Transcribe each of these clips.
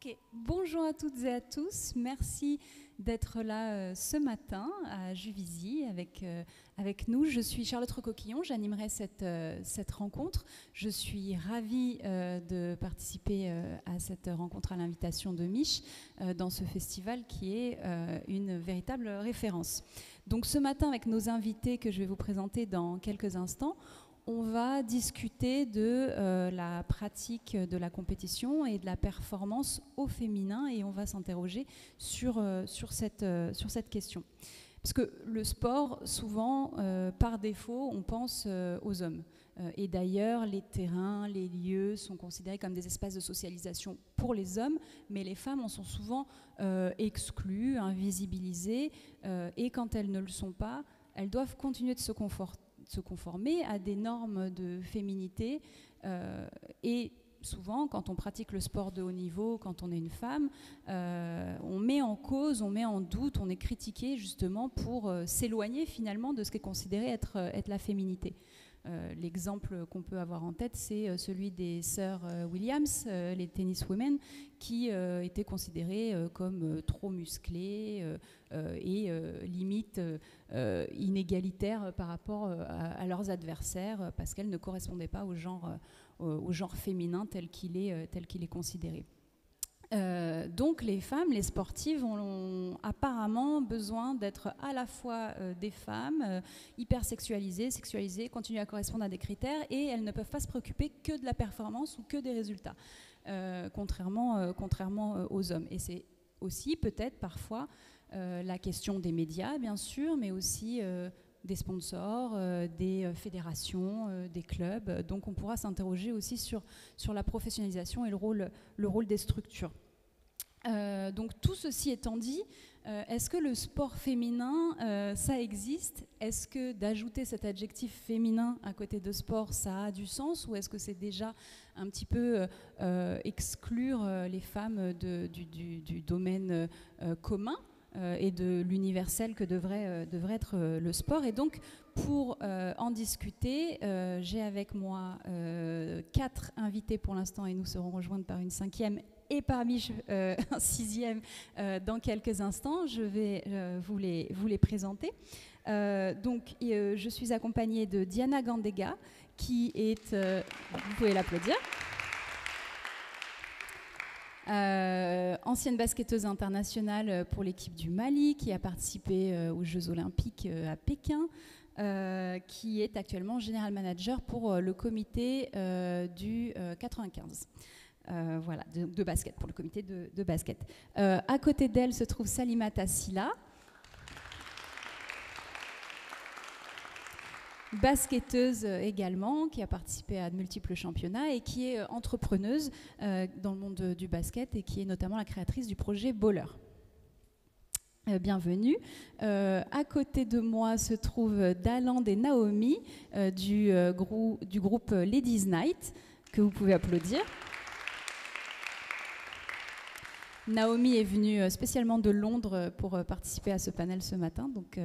Ok, bonjour à toutes et à tous. Merci d'être là ce matin à Juvisy avec nous. Je suis Charlotte Recoquillon, j'animerai cette rencontre. Je suis ravie de participer à cette rencontre à l'invitation de Mich dans ce festival qui est une véritable référence. Donc ce matin, avec nos invités que je vais vous présenter dans quelques instants, on va discuter de la pratique de la compétition et de la performance au féminin et on va s'interroger sur cette question. Parce que le sport, souvent, par défaut, on pense aux hommes. Et d'ailleurs, les terrains, les lieux sont considérés comme des espaces de socialisation pour les hommes, mais les femmes en sont souvent exclues, invisibilisées, et quand elles ne le sont pas, elles doivent continuer de se conformer à des normes de féminité et souvent quand on pratique le sport de haut niveau, quand on est une femme, on met en cause, on met en doute, on est critiqué justement pour s'éloigner finalement de ce qui est considéré être la féminité. L'exemple qu'on peut avoir en tête, c'est celui des sœurs Williams, les tenniswomen, qui étaient considérées comme trop musclées et limite inégalitaires par rapport à leurs adversaires parce qu'elles ne correspondaient pas au genre féminin tel qu'il est considéré. Donc les femmes, les sportives ont apparemment besoin d'être à la fois des femmes hyper sexualisées, continuer à correspondre à des critères et elles ne peuvent pas se préoccuper que de la performance ou que des résultats, contrairement aux hommes. Et c'est aussi peut-être parfois la question des médias bien sûr, mais aussi des sponsors, des fédérations, des clubs. Donc on pourra s'interroger aussi sur la professionnalisation et le rôle des structures. Donc tout ceci étant dit, est-ce que le sport féminin, ça existe? Est-ce que d'ajouter cet adjectif féminin à côté de sport, ça a du sens? Ou est-ce que c'est déjà un petit peu exclure les femmes du domaine commun et de l'universel que devrait être le sport? Et donc, pour en discuter, j'ai avec moi 4 invités pour l'instant et nous serons rejointes par une 5e et parmi un 6e dans quelques instants. Je vais vous les présenter. Donc, je suis accompagnée de Diana Gandega, qui est... vous pouvez l'applaudir. Ancienne basketteuse internationale pour l'équipe du Mali, qui a participé aux Jeux Olympiques à Pékin, qui est actuellement General Manager pour le comité du 95. Voilà, de basket, pour le comité de basket. À côté d'elle se trouve Salimata Silla, basketteuse également, qui a participé à de multiples championnats et qui est entrepreneuse dans le monde du basket et qui est notamment la créatrice du projet Baller. Bienvenue. À côté de moi se trouve Daland et Naomi du groupe Ladies Night, que vous pouvez applaudir. Naomi est venue spécialement de Londres pour participer à ce panel ce matin, donc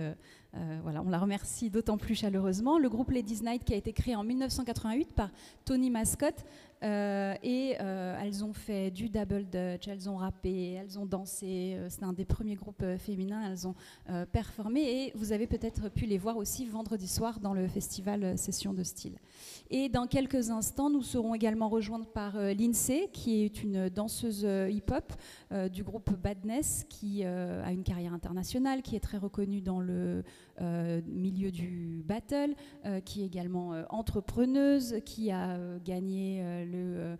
voilà, on la remercie d'autant plus chaleureusement. Le groupe Ladies Night qui a été créé en 1988 par Tony Mascott et elles ont fait du double dutch, elles ont rappé, elles ont dansé, c'est un des premiers groupes féminins, elles ont performé et vous avez peut-être pu les voir aussi vendredi soir dans le festival Session de Style. Et dans quelques instants, nous serons également rejointes par Lindsay, qui est une danseuse hip-hop du groupe Badness, qui a une carrière internationale, qui est très reconnue dans le milieu du battle, qui est également entrepreneuse, qui a gagné le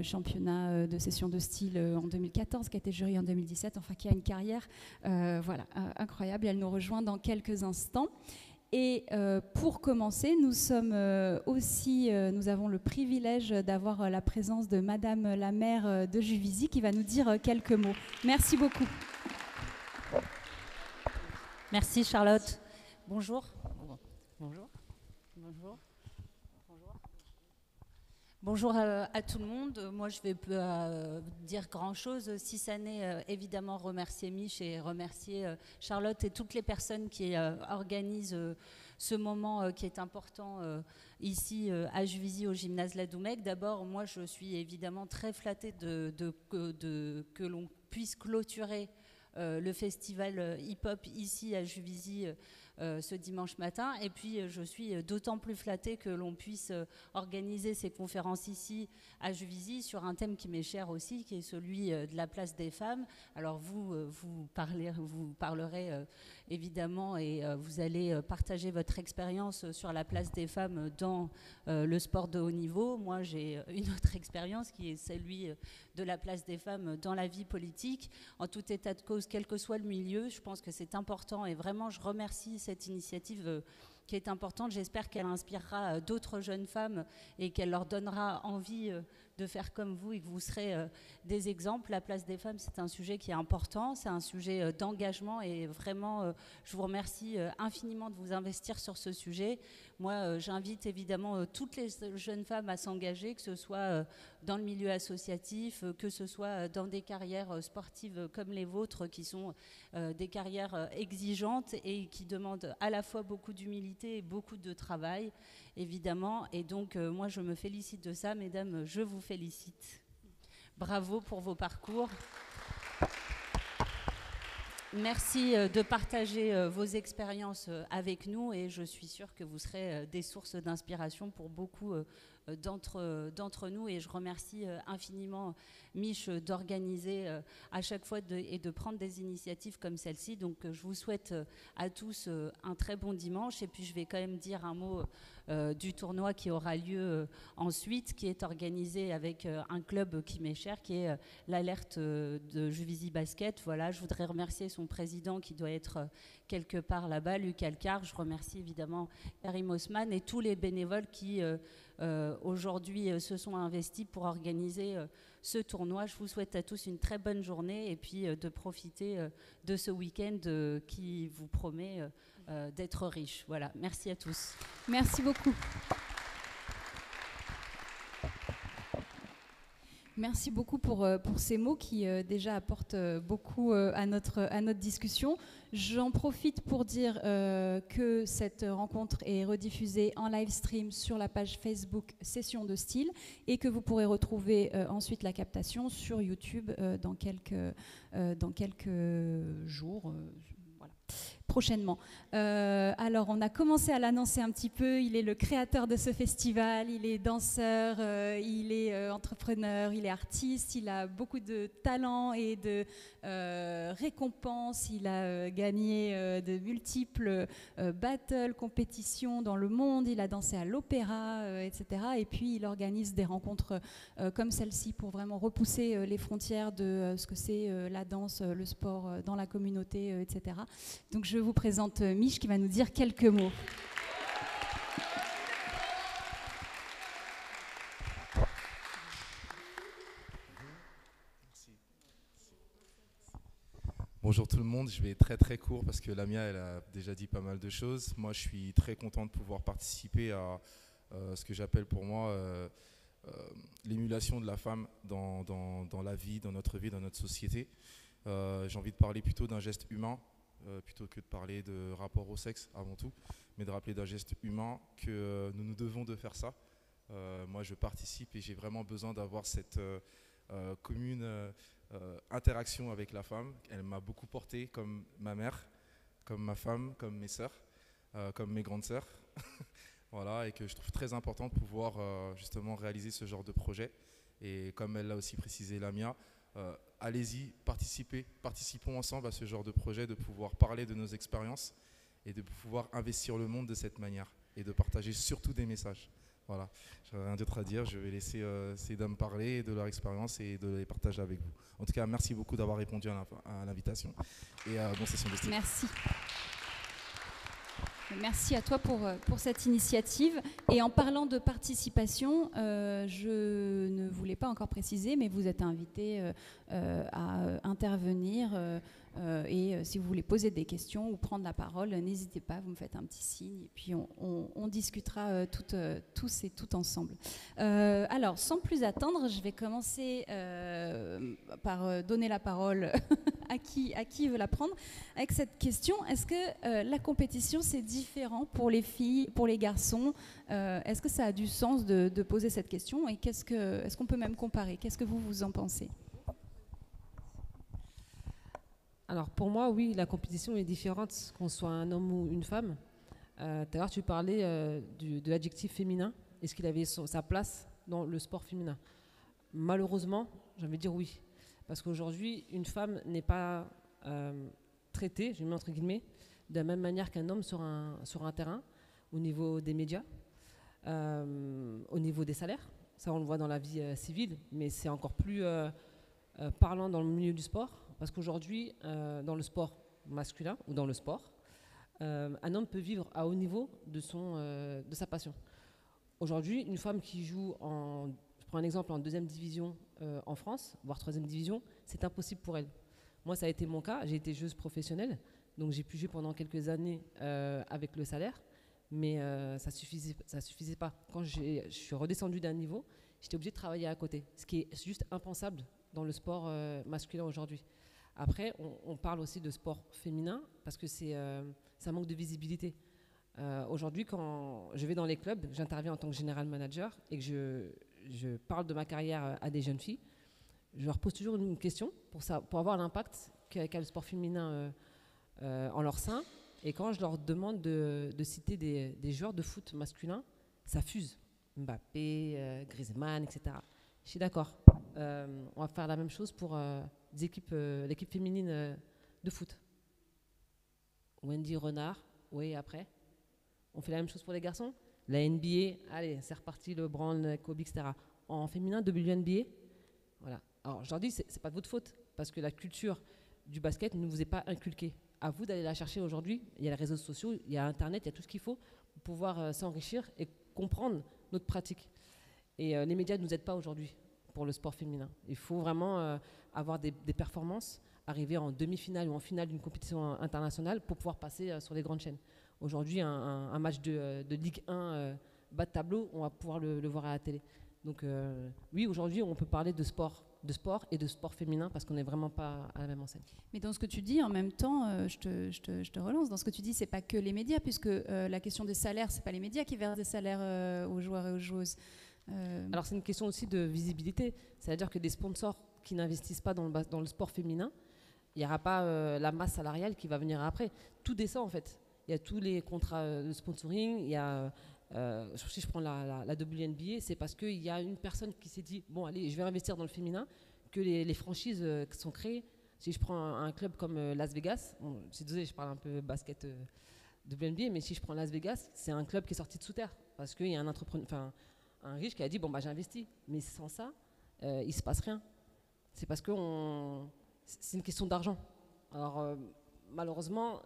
championnat de session de style en 2014, qui a été jury en 2017, enfin qui a une carrière voilà, incroyable. Et elle nous rejoint dans quelques instants. Et pour commencer, nous avons le privilège d'avoir la présence de Madame la maire de Juvisy qui va nous dire quelques mots. Merci beaucoup. Merci Charlotte. Bonjour. Bonjour. Bonjour. Bonjour à tout le monde. Moi, je vais dire grand-chose, si ça n'est évidemment remercier Mich et remercier Charlotte et toutes les personnes qui organisent ce moment qui est important ici à Juvisy au gymnase Ladoumec. D'abord, moi je suis évidemment très flattée que l'on puisse clôturer le festival hip-hop ici à Juvisy ce dimanche matin. Et puis je suis d'autant plus flattée que l'on puisse organiser ces conférences ici à Juvisy sur un thème qui m'est cher aussi, qui est celui de la place des femmes. Alors vous parlerez évidemment et vous allez partager votre expérience sur la place des femmes dans le sport de haut niveau. Moi j'ai une autre expérience qui est celui de la place des femmes dans la vie politique. En tout état de cause, quel que soit le milieu, je pense que c'est important et vraiment je remercie cette initiative qui est importante. J'espère qu'elle inspirera d'autres jeunes femmes et qu'elle leur donnera envie de faire comme vous et que vous serez des exemples. La place des femmes, c'est un sujet qui est important, c'est un sujet d'engagement et vraiment, je vous remercie infiniment de vous investir sur ce sujet. Moi, j'invite évidemment toutes les jeunes femmes à s'engager, que ce soit dans le milieu associatif, que ce soit dans des carrières sportives comme les vôtres, qui sont des carrières exigeantes et qui demandent à la fois beaucoup d'humilité et beaucoup de travail, évidemment. Et donc, moi, je me félicite de ça. Mesdames, je vous félicite. Bravo pour vos parcours. Merci de partager vos expériences avec nous et je suis sûre que vous serez des sources d'inspiration pour beaucoup d'entre nous et je remercie infiniment Mich d'organiser à chaque fois et de prendre des initiatives comme celle-ci. Donc je vous souhaite à tous un très bon dimanche et puis je vais quand même dire un mot du tournoi qui aura lieu ensuite, qui est organisé avec un club qui m'est cher, qui est l'Alerte de Juvisy Basket. Voilà, je voudrais remercier son président qui doit être quelque part là-bas, Luc Alcar. Je remercie évidemment Karim Osman et tous les bénévoles qui aujourd'hui se sont investis pour organiser ce tournoi. Je vous souhaite à tous une très bonne journée et puis de profiter de ce week-end qui vous promet d'être riche. Voilà, merci à tous. Merci beaucoup. Merci beaucoup pour ces mots qui déjà apportent beaucoup à notre discussion. J'en profite pour dire que cette rencontre est rediffusée en live stream sur la page Facebook Session de Style et que vous pourrez retrouver ensuite la captation sur YouTube dans quelques jours. Prochainement. Alors, on a commencé à l'annoncer un petit peu. Il est le créateur de ce festival, il est danseur, il est entrepreneur, il est artiste, il a beaucoup de talent et de récompenses. Il a gagné de multiples battles, compétitions dans le monde. Il a dansé à l'opéra, etc. Et puis, il organise des rencontres comme celle-ci pour vraiment repousser les frontières de ce que c'est la danse, le sport dans la communauté, etc. Donc, je vous présente Mich qui va nous dire quelques mots. Bonjour tout le monde, je vais être très très court parce que Lamia elle a déjà dit pas mal de choses. Moi je suis très content de pouvoir participer à ce que j'appelle pour moi l'émulation de la femme dans la vie, dans notre vie, dans notre société. J'ai envie de parler plutôt d'un geste humain. Plutôt que de parler de rapport au sexe avant tout, mais de rappeler d'un geste humain que nous nous devons de faire ça. Moi je participe et j'ai vraiment besoin d'avoir cette commune interaction avec la femme. Elle m'a beaucoup porté comme ma mère, comme ma femme, comme mes sœurs, comme mes grandes sœurs. Voilà, et que je trouve très important de pouvoir justement réaliser ce genre de projet. Et comme elle l'a aussi précisé Lamia, allez-y, participons ensemble à ce genre de projet, de pouvoir parler de nos expériences et de pouvoir investir le monde de cette manière et de partager surtout des messages. Voilà, je n'ai rien d'autre à dire, je vais laisser ces dames parler de leur expérience et de les partager avec vous. En tout cas, merci beaucoup d'avoir répondu à l'invitation et bonne session de style. Merci. Merci à toi pour cette initiative. Et en parlant de participation, je ne voulais pas encore préciser, mais vous êtes invité à intervenir Et si vous voulez poser des questions ou prendre la parole, n'hésitez pas, vous me faites un petit signe et puis on discutera tous et toutes ensemble. Alors, sans plus attendre, je vais commencer par donner la parole à qui veut la prendre avec cette question. Est-ce que la compétition, c'est différent pour les filles, pour les garçons? Est-ce que ça a du sens de poser cette question? Et est-ce qu'on peut même comparer? Qu'est-ce que vous en pensez? Alors pour moi, oui, la compétition est différente qu'on soit un homme ou une femme. Tout à l'heure, tu parlais de l'adjectif féminin. Est-ce qu'il avait sa place dans le sport féminin? Malheureusement, j'ai envie de dire oui. Parce qu'aujourd'hui, une femme n'est pas traitée, je mets entre guillemets, de la même manière qu'un homme sur un terrain, au niveau des médias, au niveau des salaires. Ça, on le voit dans la vie civile, mais c'est encore plus parlant dans le milieu du sport. Parce qu'aujourd'hui, dans le sport masculin ou dans le sport, un homme peut vivre à haut niveau de sa passion. Aujourd'hui, une femme qui joue je prends un exemple, en 2e division en France, voire 3e division, c'est impossible pour elle. Moi, ça a été mon cas. J'ai été joueuse professionnelle, donc j'ai pu jouer pendant quelques années avec le salaire, mais ça suffisait pas. Quand je suis redescendue d'un niveau, j'étais obligée de travailler à côté, ce qui est juste impensable dans le sport masculin aujourd'hui. Après, on parle aussi de sport féminin parce que ça manque de visibilité. Aujourd'hui, quand je vais dans les clubs, j'interviens en tant que général manager et que je parle de ma carrière à des jeunes filles, je leur pose toujours une question pour avoir l'impact qu'a le sport féminin en leur sein. Et quand je leur demande de citer des joueurs de foot masculins, ça fuse. Mbappé, Griezmann, etc. Je suis d'accord. On va faire la même chose pour l'équipe féminine de foot. Wendy Renard, oui, après. On fait la même chose pour les garçons. La NBA, allez, c'est reparti, LeBron, Kobe, etc. En féminin, WNBA, voilà. Alors, je leur dis, c'est pas de votre faute, parce que la culture du basket ne vous est pas inculquée. À vous d'aller la chercher aujourd'hui. Il y a les réseaux sociaux, il y a Internet, il y a tout ce qu'il faut pour pouvoir s'enrichir et comprendre notre pratique. Et les médias ne nous aident pas aujourd'hui pour le sport féminin. Il faut vraiment avoir des performances, arriver en demi-finale ou en finale d'une compétition internationale pour pouvoir passer sur les grandes chaînes. Aujourd'hui, un match de Ligue 1 bas de tableau, on va pouvoir le voir à la télé. Donc oui, aujourd'hui, on peut parler de sport et de sport féminin parce qu'on n'est vraiment pas à la même enseigne. Mais dans ce que tu dis, en même temps, je te relance, dans ce que tu dis, c'est pas que les médias, puisque la question des salaires, c'est pas les médias qui versent des salaires aux joueurs et aux joueuses. Alors c'est une question aussi de visibilité, c'est-à-dire que des sponsors qui n'investissent pas dans le sport féminin, il n'y aura pas la masse salariale qui va venir après. Tout descend en fait. Il y a tous les contrats de sponsoring, il y a, si je prends la WNBA, c'est parce qu'il y a une personne qui s'est dit, bon allez, je vais investir dans le féminin, que les franchises qui sont créées. Si je prends un club comme Las Vegas, bon, je suis désolée, je parle un peu basket WNBA, mais si je prends Las Vegas, c'est un club qui est sorti de sous terre, parce qu'il y a un entrepreneur, enfin un riche qui a dit, bon bah j'ai investi, mais sans ça, il ne se passe rien. C'est parce que c'est une question d'argent. Alors malheureusement,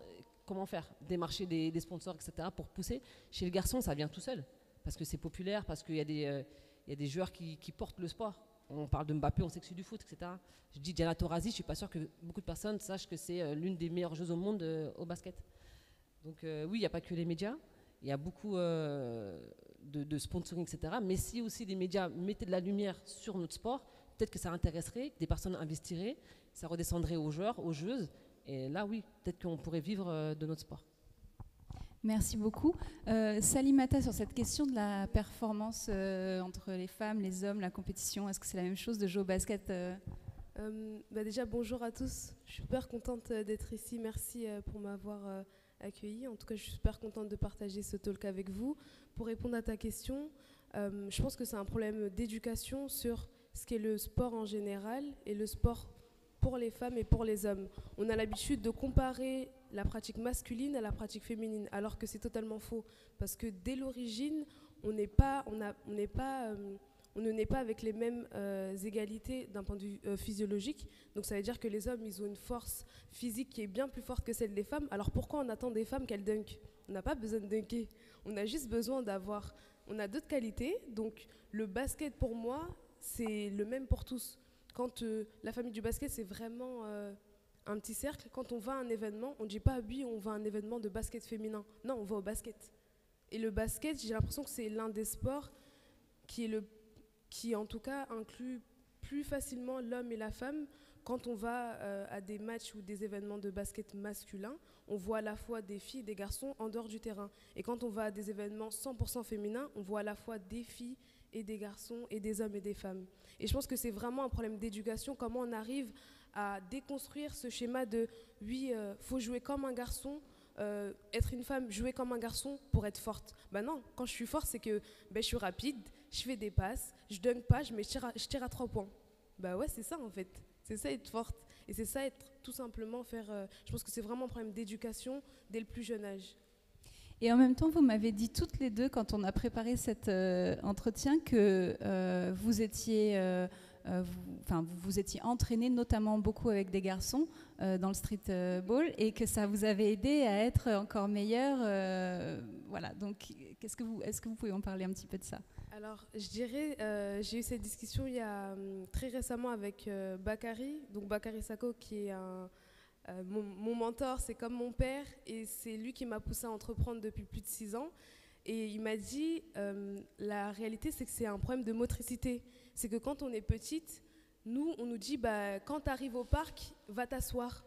comment faire? Démarcher des sponsors, etc. pour pousser. Chez les garçons, ça vient tout seul. Parce que c'est populaire, parce qu'il y a des joueurs qui portent le sport. On parle de Mbappé, on sait que c'est du foot, etc. Je dis Diana Taurasi, je ne suis pas sûre que beaucoup de personnes sachent que c'est l'une des meilleures joueuses au monde au basket. Donc oui, il n'y a pas que les médias. Il y a beaucoup de sponsoring, etc. Mais si aussi les médias mettaient de la lumière sur notre sport, peut-être que ça intéresserait, des personnes investiraient, ça redescendrait aux joueurs, aux joueuses. Et là, oui, peut-être qu'on pourrait vivre de notre sport. Merci beaucoup. Salimata, sur cette question de la performance entre les femmes, les hommes, la compétition, est-ce que c'est la même chose de jouer au basket Déjà, bonjour à tous. Je suis super contente d'être ici. Merci pour m'avoir accueillie. En tout cas, je suis super contente de partager ce talk avec vous. Pour répondre à ta question, je pense que c'est un problème d'éducation sur ce qu'est le sport en général et le sport pour les femmes et pour les hommes. On a l'habitude de comparer la pratique masculine à la pratique féminine, alors que c'est totalement faux. Parce que dès l'origine, on ne naît pas avec les mêmes égalités d'un point de vue physiologique. Donc ça veut dire que les hommes, ils ont une force physique qui est bien plus forte que celle des femmes. Alors pourquoi on attend des femmes qu'elles dunkent? On n'a pas besoin de dunker. On a juste besoin d'avoir... On a d'autres qualités. Donc le basket, pour moi, c'est le même pour tous. Quand la famille du basket, c'est vraiment un petit cercle, quand on va à un événement, on ne dit pas oui, on va à un événement de basket féminin. Non, on va au basket. Et le basket, j'ai l'impression que c'est l'un des sports qui en tout cas inclut plus facilement l'homme et la femme. Quand on va à des matchs ou des événements de basket masculin, on voit à la fois des filles et des garçons en dehors du terrain. Et quand on va à des événements 100% féminins, on voit à la fois des filles et des garçons et des hommes et des femmes. Et je pense que c'est vraiment un problème d'éducation, comment on arrive à déconstruire ce schéma de oui, faut jouer comme un garçon, être une femme, jouer comme un garçon pour être forte. Ben non, quand je suis forte, c'est que je suis rapide, je fais des passes, je dunk pas, je tire à 3 points. Ben ouais, c'est ça en fait. C'est ça être forte. Et c'est ça être tout simplement faire... je pense que c'est vraiment un problème d'éducation dès le plus jeune âge. Et en même temps, vous m'avez dit toutes les deux, quand on a préparé cet entretien, que vous étiez entraînés notamment beaucoup avec des garçons dans le streetball et que ça vous avait aidé à être encore meilleur. Voilà. Donc, est-ce que vous pouvez en parler un petit peu de ça ? Alors, je dirais, j'ai eu cette discussion il y a très récemment avec Bakary, donc Bakary Sako, qui est mon mentor, c'est comme mon père, et c'est lui qui m'a poussé à entreprendre depuis plus de 6 ans. Et il m'a dit, la réalité, c'est que c'est un problème de motricité. C'est que quand on est petite, on nous dit, quand tu arrives au parc, va t'asseoir.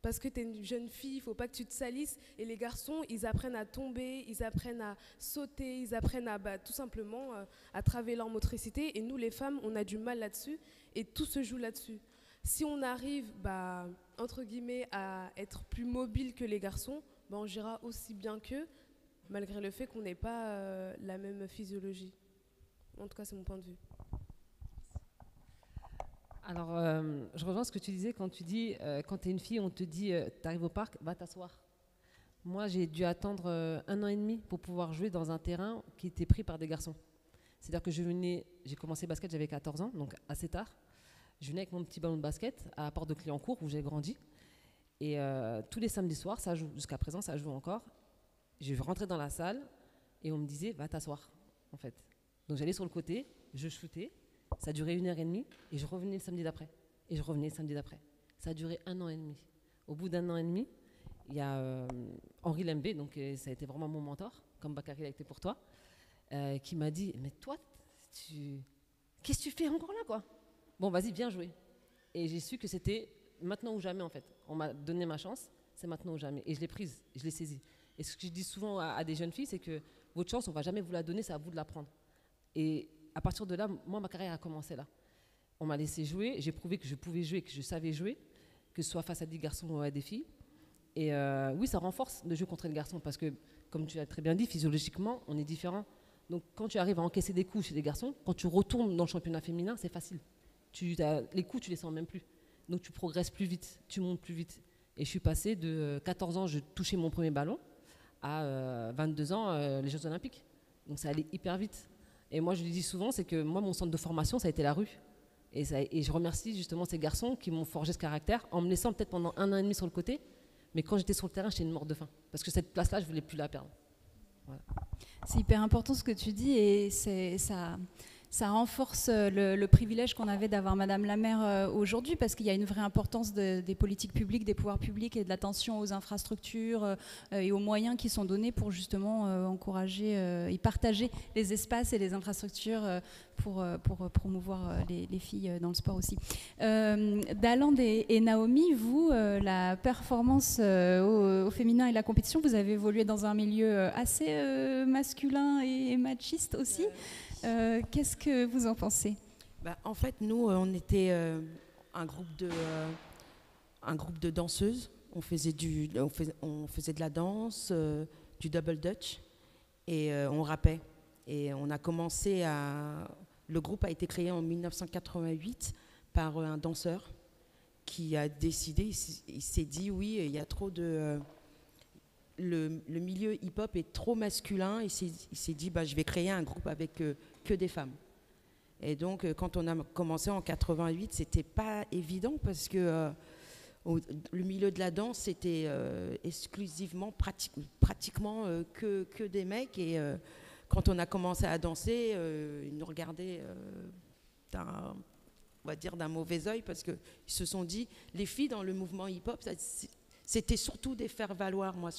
Parce que tu es une jeune fille, il ne faut pas que tu te salisses. Et les garçons, ils apprennent à tomber, ils apprennent à sauter, ils apprennent à tout simplement à travailler leur motricité. Et nous, les femmes, on a du mal là-dessus. Et tout se joue là-dessus. Si on arrive, entre guillemets, à être plus mobile que les garçons, on gérera aussi bien qu'eux, malgré le fait qu'on n'ait pas la même physiologie. En tout cas, c'est mon point de vue. Alors, je rejoins ce que tu disais quand tu dis, quand tu es une fille, on te dit, tu arrives au parc, va t'asseoir. Moi, j'ai dû attendre 1 an et demi pour pouvoir jouer dans un terrain qui était pris par des garçons. C'est-à-dire que j'ai commencé le basket, j'avais 14 ans, donc assez tard. Je venais avec mon petit ballon de basket à Porte de Clignancourt, où j'ai grandi. Et tous les samedis soirs, ça joue. Jusqu'à présent, ça joue encore. Je rentrais dans la salle et on me disait, va t'asseoir, en fait. Donc j'allais sur le côté, je shootais. Ça durait 1 heure et demie et je revenais le samedi d'après. Et je revenais le samedi d'après. Ça a duré 1 an et demi. Au bout d'1 an et demi, il y a Henri Lembé, donc ça a été vraiment mon mentor, comme Bakary l'a été pour toi, qui m'a dit, mais toi, qu'est-ce que tu fais encore là, quoi ? Bon, vas-y, viens jouer. Et j'ai su que c'était maintenant ou jamais, en fait. On m'a donné ma chance, c'est maintenant ou jamais. Et je l'ai prise, je l'ai saisie. Et ce que je dis souvent à des jeunes filles, c'est que votre chance, on ne va jamais vous la donner, c'est à vous de la prendre. Et à partir de là, moi, ma carrière a commencé là. On m'a laissé jouer, j'ai prouvé que je pouvais jouer, que je savais jouer, que ce soit face à des garçons ou à des filles. Et oui, ça renforce de jouer contre les garçons parce que, comme tu l'as très bien dit, physiologiquement, on est différents. Donc, quand tu arrives à encaisser des coups chez les garçons, quand tu retournes dans le championnat féminin, c'est facile. Les coups, tu les sens même plus. Donc, tu progresses plus vite, tu montes plus vite. Et je suis passée de 14 ans, je touchais mon premier ballon, à 22 ans, les Jeux Olympiques. Donc, ça allait hyper vite. Et moi, je le dis souvent, c'est que moi, mon centre de formation, ça a été la rue. Et je remercie justement ces garçons qui m'ont forgé ce caractère en me laissant peut-être pendant 1 an et demi sur le côté. Mais quand j'étais sur le terrain, j'étais une morte de faim. Parce que cette place-là, je ne voulais plus la perdre. Voilà. C'est hyper important ce que tu dis et ça renforce le privilège qu'on avait d'avoir Madame la maire aujourd'hui parce qu'il y a une vraie importance des politiques publiques, des pouvoirs publics et de l'attention aux infrastructures et aux moyens qui sont donnés pour justement encourager et partager les espaces et les infrastructures pour promouvoir les filles dans le sport aussi. Daland et Naomi, vous, la performance au féminin et la compétition, vous avez évolué dans un milieu assez masculin et machiste aussi. Qu'est-ce que vous en pensez ? En fait, nous, on était un groupe de danseuses. On faisait de la danse, du double dutch et on rappait. Et on a commencé le groupe a été créé en 1988 par un danseur qui a décidé, il s'est dit oui, il y a trop de... Le milieu hip-hop est trop masculin. Il s'est dit, je vais créer un groupe avec que des femmes. Et donc, quand on a commencé en 88, c'était pas évident parce que le milieu de la danse, c'était exclusivement, pratiquement que des mecs. Et quand on a commencé à danser, ils nous regardaient on va dire, d'un mauvais œil, parce qu'ils se sont dit, les filles dans le mouvement hip-hop, c'était surtout des faire-valoir, moi,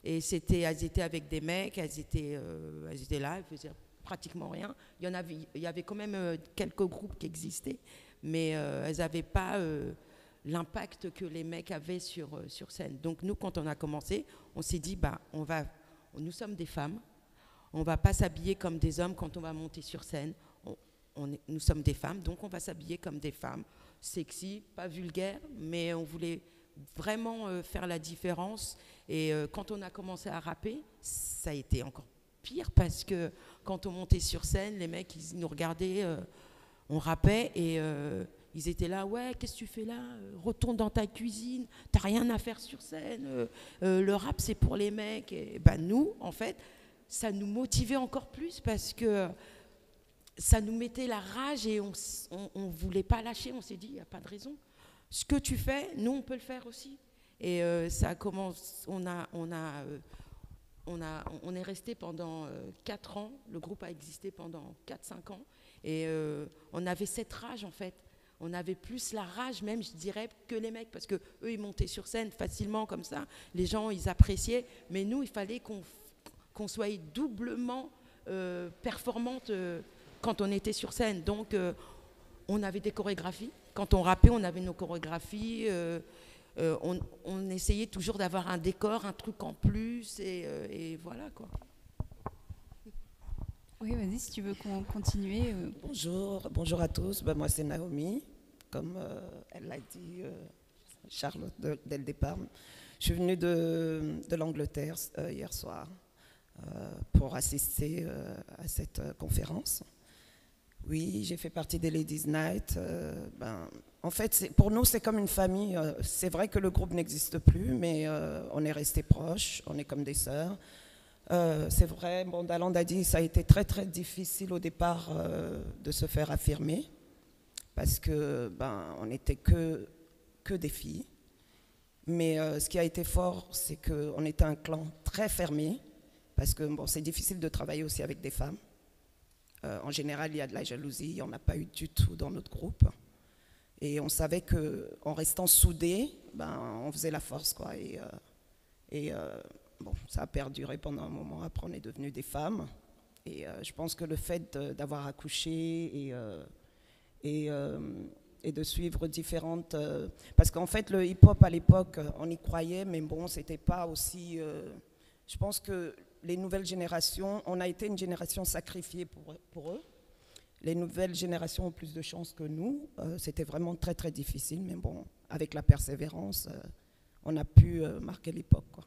et elles étaient avec des mecs, elles étaient là, elles faisaient pratiquement rien. Il y avait quand même quelques groupes qui existaient, mais elles n'avaient pas l'impact que les mecs avaient sur scène. Donc nous, quand on a commencé, on s'est dit, nous sommes des femmes, on ne va pas s'habiller comme des hommes quand on va monter sur scène. Nous sommes des femmes, donc on va s'habiller comme des femmes, sexy, pas vulgaire, mais on voulait vraiment faire la différence. Et quand on a commencé à rapper, ça a été encore pire, parce que quand on montait sur scène, les mecs, ils nous regardaient, on rappait, et ils étaient là, ouais, qu'est-ce que tu fais là? Retourne dans ta cuisine, t'as rien à faire sur scène, le rap c'est pour les mecs. Et nous, en fait, ça nous motivait encore plus, parce que ça nous mettait la rage, et on ne voulait pas lâcher. On s'est dit, il n'y a pas de raison. Ce que tu fais, nous, on peut le faire aussi. Et ça commence, on est resté pendant 4 ans. Le groupe a existé pendant 4-5 ans. Et on avait cette rage, en fait. On avait plus la rage, même, je dirais, que les mecs. Parce qu'eux, ils montaient sur scène facilement, comme ça. Les gens, ils appréciaient. Mais nous, il fallait qu'on soit doublement performante quand on était sur scène. Donc, on avait des chorégraphies. Quand on rappait, on avait nos chorégraphies. On essayait toujours d'avoir un décor, un truc en plus. Et voilà, quoi. Oui, vas-y, si tu veux continuer. Bonjour à tous. Moi, c'est Naomi. Comme elle l'a dit, Charlotte, dès le départ. Je suis venue de l'Angleterre hier soir pour assister à cette conférence. Oui, j'ai fait partie des Ladies Night. En fait, pour nous, c'est comme une famille. C'est vrai que le groupe n'existe plus, mais on est restés proches, on est comme des sœurs. C'est vrai, Daland a dit, ça a été très très difficile au départ de se faire affirmer, parce que on n'était que des filles. Mais ce qui a été fort, c'est qu'on était un clan très fermé, parce que c'est difficile de travailler aussi avec des femmes. En général, il y a de la jalousie, il n'y en a pas eu du tout dans notre groupe. Et on savait qu'en restant soudés, on faisait la force, quoi. Ça a perduré pendant un moment. Après, on est devenus des femmes. Et je pense que le fait d'avoir accouché et de suivre différentes... parce qu'en fait, le hip-hop, à l'époque, on y croyait, mais c'était pas aussi... je pense que les nouvelles générations, on a été une génération sacrifiée pour eux. Les nouvelles générations ont plus de chance que nous. C'était vraiment très, très difficile. Mais avec la persévérance, on a pu marquer l'époque, quoi.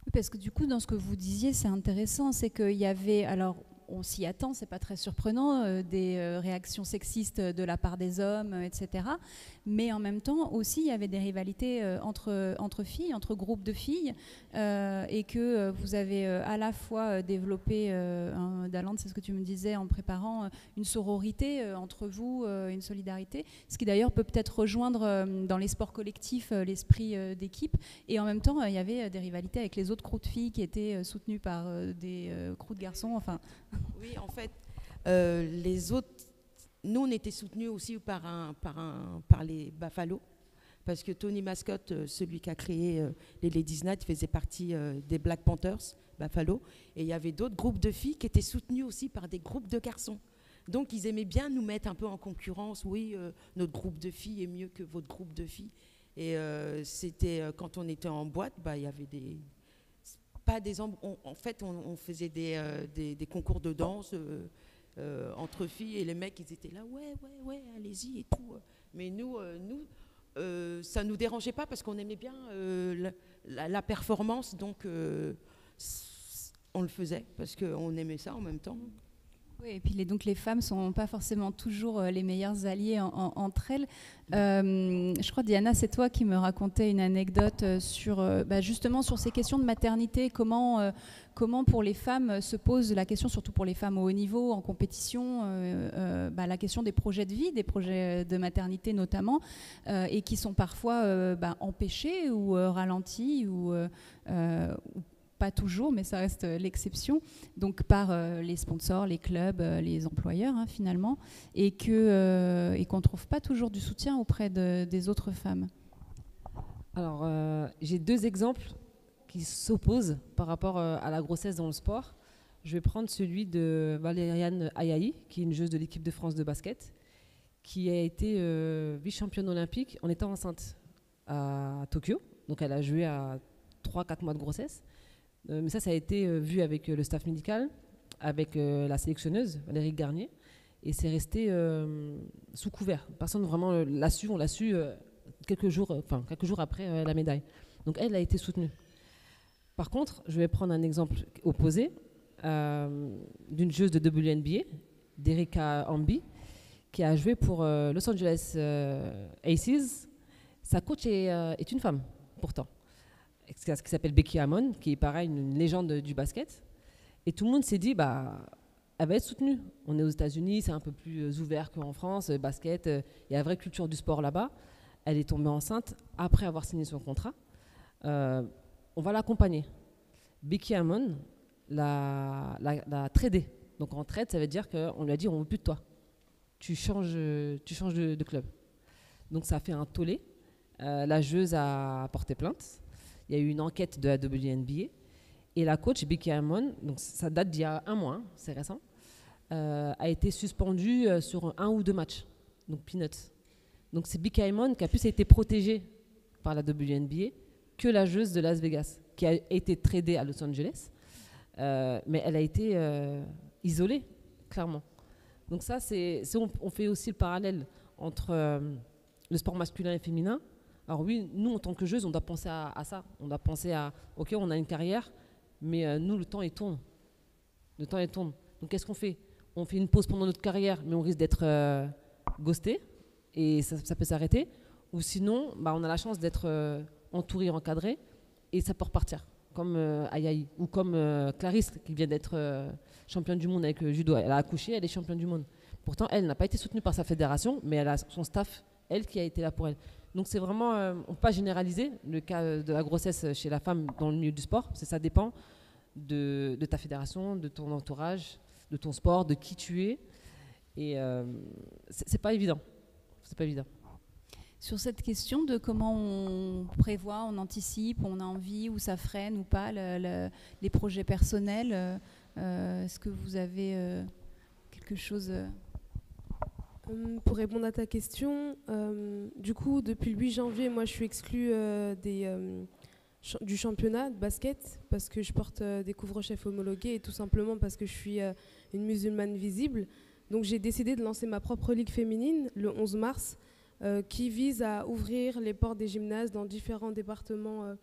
Oui, parce que du coup, dans ce que vous disiez, c'est intéressant, c'est qu'il y avait... Alors, on s'y attend, c'est pas très surprenant, des réactions sexistes de la part des hommes, etc. Mais en même temps, aussi, il y avait des rivalités entre filles, entre groupes de filles, et que vous avez à la fois développé, Daland, c'est ce que tu me disais en préparant, une sororité entre vous, une solidarité, ce qui d'ailleurs peut peut-être rejoindre dans les sports collectifs l'esprit d'équipe. Et en même temps, il y avait des rivalités avec les autres crews de filles qui étaient soutenues par des crews de garçons, enfin... Oui, en fait, les autres, nous, on était soutenus aussi par les Buffalo, parce que Tony Mascott, celui qui a créé les Ladies Night, faisait partie des Black Panthers, Buffalo, et il y avait d'autres groupes de filles qui étaient soutenus aussi par des groupes de garçons. Donc, ils aimaient bien nous mettre un peu en concurrence. Oui, notre groupe de filles est mieux que votre groupe de filles. Et c'était, quand on était en boîte, il y avait en fait, on faisait des concours de danse entre filles, et les mecs, ils étaient là, ouais, allez-y et tout. Mais nous, ça nous dérangeait pas, parce qu'on aimait bien la performance, donc on le faisait parce qu'on aimait ça en même temps. Oui, et puis donc les femmes ne sont pas forcément toujours les meilleures alliées entre elles. Je crois, Diana, c'est toi qui me racontais une anecdote sur, justement sur ces questions de maternité. Comment pour les femmes se pose la question, surtout pour les femmes au haut niveau, en compétition, la question des projets de vie, des projets de maternité notamment, et qui sont parfois empêchés ou ralentis ou pas toujours, mais ça reste l'exception, donc par les sponsors, les clubs, les employeurs finalement, et qu'on ne trouve pas toujours du soutien auprès des autres femmes. Alors, j'ai 2 exemples qui s'opposent par rapport à la grossesse dans le sport. Je vais prendre celui de Valériane Ayayi, qui est une joueuse de l'équipe de France de basket, qui a été vice-championne olympique en étant enceinte à Tokyo. Donc elle a joué à 3-4 mois de grossesse. Mais ça a été vu avec le staff médical, avec la sélectionneuse, Valérie Garnier. Et c'est resté sous couvert. Personne vraiment l'a su. On l'a su quelques jours après la médaille. Donc elle a été soutenue. Par contre, je vais prendre un exemple opposé d'une joueuse de WNBA, d'Erika Ambi, qui a joué pour Los Angeles Aces. Sa coach est une femme, pourtant, qui s'appelle Becky Hammon, qui est pareil, une légende du basket. Et tout le monde s'est dit, elle va être soutenue. On est aux États-Unis, c'est un peu plus ouvert qu'en France, basket, il y a la vraie culture du sport là-bas. Elle est tombée enceinte après avoir signé son contrat. On va l'accompagner. Becky Hammon l'a tradée. Donc en trade, ça veut dire qu'on lui a dit, on ne veut plus de toi. Tu changes de club. Donc ça a fait un tollé. La joueuse a porté plainte. Il y a eu une enquête de la WNBA. Et la coach, Becky Hammon, donc ça date d'il y a 1 mois, c'est récent, a été suspendue sur 1 ou 2 matchs. Donc peanuts. Donc c'est Becky Hammon qui a plus été protégée par la WNBA que la joueuse de Las Vegas, qui a été tradée à Los Angeles. Mais elle a été isolée, clairement. Donc ça, on fait aussi le parallèle entre le sport masculin et féminin. Alors oui, nous, en tant que joueuses, on doit penser à ça. On doit penser à, OK, on a une carrière, mais nous, le temps, il tourne. Le temps, il tourne. Donc qu'est-ce qu'on fait? On fait une pause pendant notre carrière, mais on risque d'être ghosté, et ça peut s'arrêter. Ou sinon, on a la chance d'être entouré, encadré, et ça peut repartir. Comme Ayayi, ou comme Clarisse, qui vient d'être championne du monde avec judo. Elle a accouché, elle est championne du monde. Pourtant, elle n'a pas été soutenue par sa fédération, mais elle a son staff, elle, qui a été là pour elle. Donc c'est vraiment, on ne peut pas généraliser le cas de la grossesse chez la femme dans le milieu du sport. Ça dépend de ta fédération, de ton entourage, de ton sport, de qui tu es. Et c'est pas évident. C'est pas évident. Sur cette question de comment on prévoit, on anticipe, on a envie, ou ça freine ou pas les projets personnels, est-ce que vous avez quelque chose Pour répondre à ta question, du coup, depuis le 8 janvier, moi, je suis exclue du championnat de basket parce que je porte des couvre-chefs homologués et tout simplement parce que je suis une musulmane visible. Donc, j'ai décidé de lancer ma propre ligue féminine le 11 mars qui vise à ouvrir les portes des gymnases dans différents départements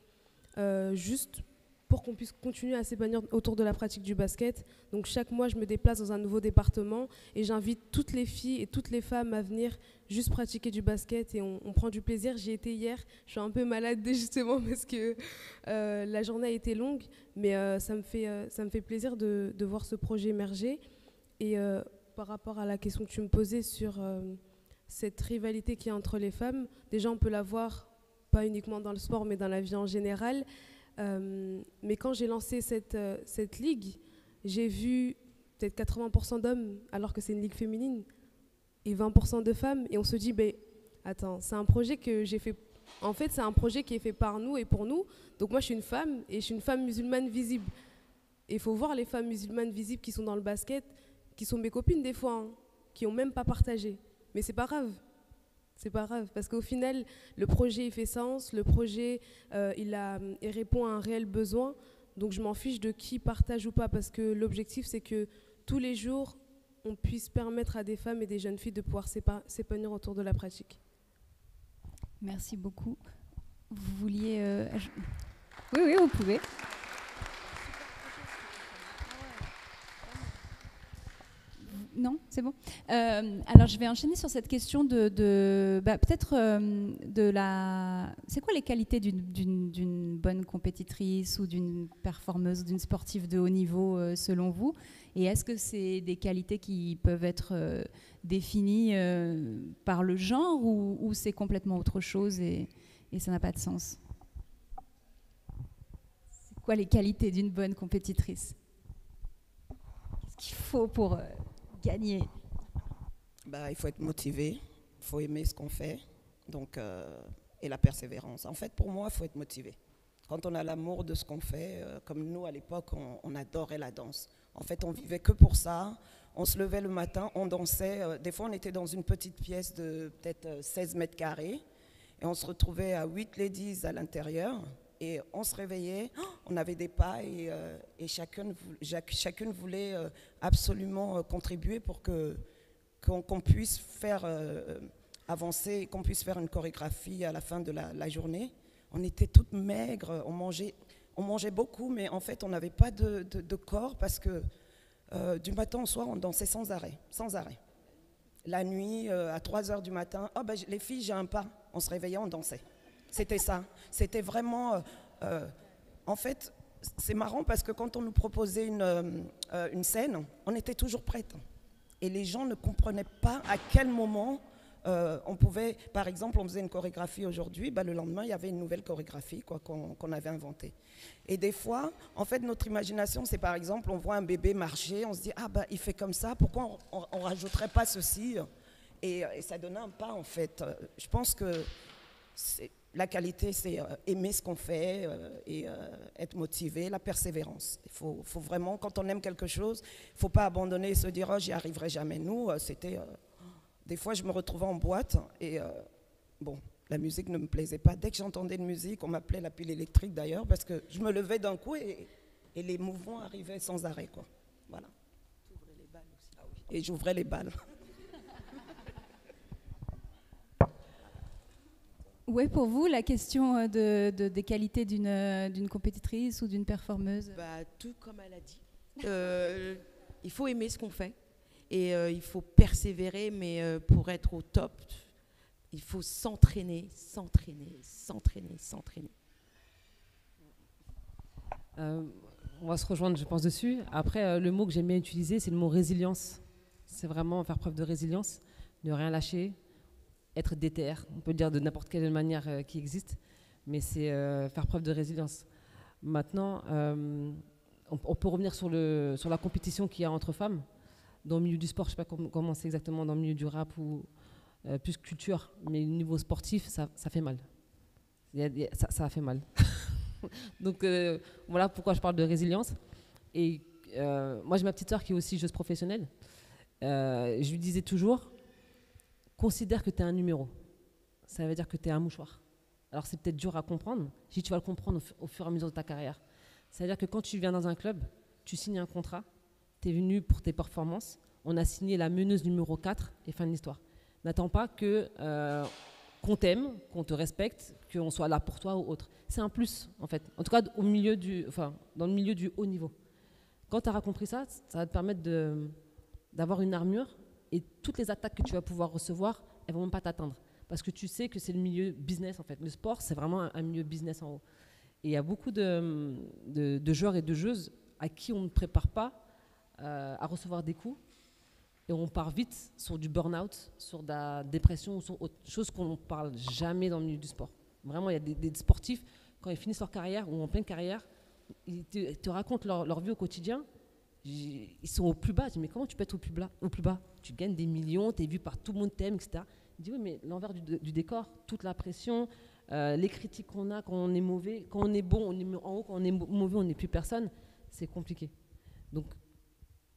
juste pour qu'on puisse continuer à s'épanouir autour de la pratique du basket. Donc chaque mois, je me déplace dans un nouveau département et j'invite toutes les filles et toutes les femmes à venir juste pratiquer du basket et on prend du plaisir. J'y étais hier, je suis un peu malade justement parce que la journée a été longue, mais ça me fait plaisir de voir ce projet émerger. Et par rapport à la question que tu me posais sur cette rivalité qu'il y a entre les femmes, déjà on peut la voir pas uniquement dans le sport mais dans la vie en général. Mais quand j'ai lancé cette ligue, j'ai vu peut-être 80% d'hommes, alors que c'est une ligue féminine, et 20% de femmes. Et on se dit, attends, c'est un projet que j'ai fait. En fait, c'est un projet qui est fait par nous et pour nous. Donc moi, je suis une femme, et je suis une femme musulmane visible. Et il faut voir les femmes musulmanes visibles qui sont dans le basket, qui sont mes copines des fois, hein, qui n'ont même pas partagé. Mais c'est pas grave. C'est pas grave, parce qu'au final, le projet il fait sens, le projet il répond à un réel besoin, donc je m'en fiche de qui partage ou pas, parce que l'objectif c'est que tous les jours, on puisse permettre à des femmes et des jeunes filles de pouvoir s'épanouir autour de la pratique. Merci beaucoup. Vous vouliez... Oui, vous pouvez. Non, c'est bon. Alors, je vais enchaîner sur cette question peut-être de la... C'est quoi les qualités d'une bonne compétitrice ou d'une performeuse, d'une sportive de haut niveau, selon vous? Et est-ce que c'est des qualités qui peuvent être définies par le genre ou c'est complètement autre chose et ça n'a pas de sens? quoi les qualités d'une bonne compétitrice? Qu'est-ce qu'il faut pour gagner? Il faut être motivé, il faut aimer ce qu'on fait, donc, et la persévérance. En fait, pour moi, il faut être motivé. Quand on a l'amour de ce qu'on fait, comme nous à l'époque, on adorait la danse. En fait, on vivait que pour ça. On se levait le matin, on dansait. Des fois, on était dans une petite pièce de peut-être 16 mètres carrés. Et on se retrouvait à 8 ladies à l'intérieur. Et on se réveillait, on avait des pas et chacune voulait absolument contribuer pour qu'on puisse faire avancer, qu'on puisse faire une chorégraphie à la fin de la journée. On était toutes maigres, on mangeait beaucoup, mais en fait, on n'avait pas de corps parce que du matin au soir, on dansait sans arrêt. La nuit, à 3 heures du matin, les filles, j'ai un pas. On se réveillait, on dansait. C'était ça. C'était vraiment... en fait, c'est marrant parce que quand on nous proposait une scène, on était toujours prêtes. Et les gens ne comprenaient pas à quel moment... on pouvait, par exemple, on faisait une chorégraphie aujourd'hui, le lendemain, il y avait une nouvelle chorégraphie qu'on avait inventée. Et des fois, en fait, notre imagination, c'est par exemple, on voit un bébé marcher, on se dit, il fait comme ça, pourquoi on ne rajouterait pas ceci? Et ça donnait un pas, en fait. Je pense que la qualité, c'est aimer ce qu'on fait et être motivé, la persévérance. Il faut vraiment, quand on aime quelque chose, il ne faut pas abandonner et se dire, j'y arriverai jamais. Nous, c'était... Des fois, je me retrouvais en boîte et la musique ne me plaisait pas. Dès que j'entendais une musique, on m'appelait la pile électrique d'ailleurs, parce que je me levais d'un coup et les mouvements arrivaient sans arrêt, quoi. Voilà. T'ouvrais les balles aussi. Ah oui. Et j'ouvrais les balles. Oui, pour vous, la question des qualités d'une compétitrice ou d'une performeuse? Tout comme elle a dit. Il faut aimer ce qu'on fait. Et il faut persévérer, mais pour être au top, il faut s'entraîner. On va se rejoindre, je pense, dessus. Après, le mot que j'aime bien utiliser, c'est le mot résilience. C'est vraiment faire preuve de résilience, ne rien lâcher, être déter. On peut le dire de n'importe quelle manière qui existe, mais c'est faire preuve de résilience. Maintenant, on peut revenir sur la compétition qu'il y a entre femmes. Dans le milieu du sport, je ne sais pas comment c'est exactement dans le milieu du rap ou plus culture, mais au niveau sportif, ça fait mal. Ça fait mal. Donc voilà pourquoi je parle de résilience. Et moi, j'ai ma petite sœur qui est aussi joueuse professionnelle. Je lui disais toujours, considère que tu es un numéro. Ça veut dire que tu es un mouchoir. Alors c'est peut-être dur à comprendre, si tu vas le comprendre au fur et à mesure de ta carrière. Ça veut dire que quand tu viens dans un club, tu signes un contrat, tu es venu pour tes performances, on a signé la meneuse numéro 4 et fin de l'histoire. N'attends pas qu'on t'aime, qu'on te respecte, qu'on soit là pour toi ou autre. C'est un plus, en fait. En tout cas, dans le milieu du haut niveau. Quand tu auras compris ça, ça va te permettre d'avoir une armure et toutes les attaques que tu vas pouvoir recevoir, elles ne vont même pas t'atteindre. Parce que tu sais que c'est le milieu business, en fait. Le sport, c'est vraiment un milieu business en haut. Et il y a beaucoup de joueurs et de joueuses à qui on ne prépare pas à recevoir des coups et on part vite sur du burn-out, sur de la dépression ou sur autre chose qu'on ne parle jamais dans le milieu du sport. Vraiment, il y a des sportifs, quand ils finissent leur carrière ou en pleine carrière, ils te racontent leur vie au quotidien, ils sont au plus bas. Je dis, mais comment tu peux être au plus bas? Tu gagnes des millions, tu es vu par tout le monde, t'aime, etc. Il dit, oui, mais l'envers du décor, toute la pression, les critiques qu'on a quand on est mauvais, quand on est bon, on est en haut, quand on est mauvais, on n'est plus personne, c'est compliqué. Donc,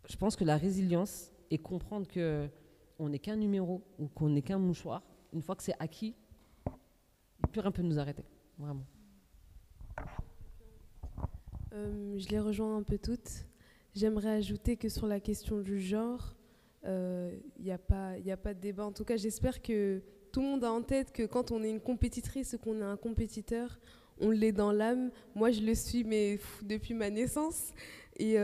je pense que la résilience et comprendre qu'on n'est qu'un numéro ou qu'on n'est qu'un mouchoir, une fois que c'est acquis, plus rien peut nous arrêter, vraiment. Je les rejoins un peu toutes. J'aimerais ajouter que sur la question du genre, il n'y a pas de débat. En tout cas, j'espère que tout le monde a en tête que quand on est une compétitrice ou qu'on est un compétiteur, on l'est dans l'âme. Moi, je le suis, mais depuis ma naissance. Et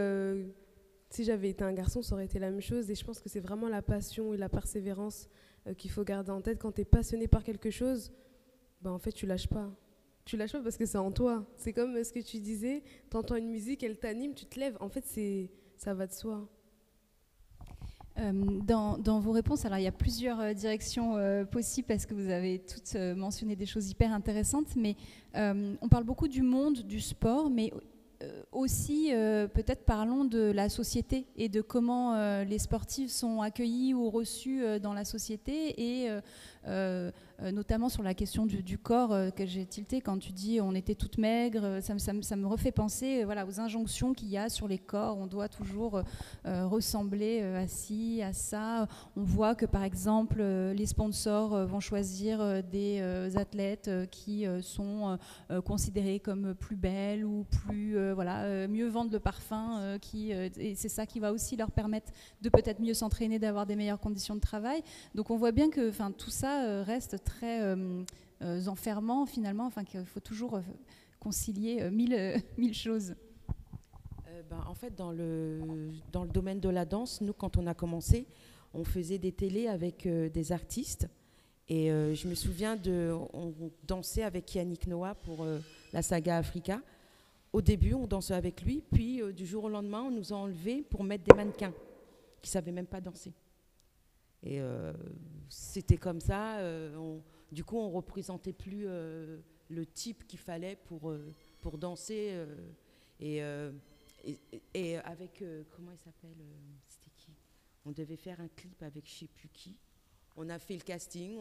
si j'avais été un garçon, ça aurait été la même chose. Et je pense que c'est vraiment la passion et la persévérance qu'il faut garder en tête. Quand tu es passionné par quelque chose, en fait, tu lâches pas. Tu lâches pas parce que c'est en toi. C'est comme ce que tu disais, tu entends une musique, elle t'anime, tu te lèves. En fait, ça va de soi. Dans vos réponses, alors il y a plusieurs directions possibles parce que vous avez toutes mentionné des choses hyper intéressantes, mais on parle beaucoup du monde du sport, mais aussi, peut-être parlons de la société et de comment les sportifs sont accueillis ou reçus dans la société et notamment sur la question du corps que j'ai tilté quand tu dis on était toutes maigres, ça me refait penser voilà, aux injonctions qu'il y a sur les corps. On doit toujours ressembler à ci, à ça. On voit que par exemple les sponsors vont choisir des athlètes qui sont considérés comme plus belles ou plus mieux vendre le parfum et c'est ça qui va aussi leur permettre de peut-être mieux s'entraîner, d'avoir des meilleures conditions de travail. Donc on voit bien que tout ça reste très enfermant finalement, qu'il faut toujours concilier mille choses. En fait, dans le domaine de la danse, nous, quand on a commencé, on faisait des télés avec des artistes. Et je me souviens, on dansait avec Yannick Noah pour la saga Africa. Au début, on dansait avec lui, puis du jour au lendemain, on nous a enlevés pour mettre des mannequins qui ne savaient même pas danser. Et c'était comme ça. Du coup, on ne représentait plus le type qu'il fallait pour danser. Et avec, comment il s'appelle, c'était qui? On devait faire un clip avec je ne sais plus qui. On a fait le casting,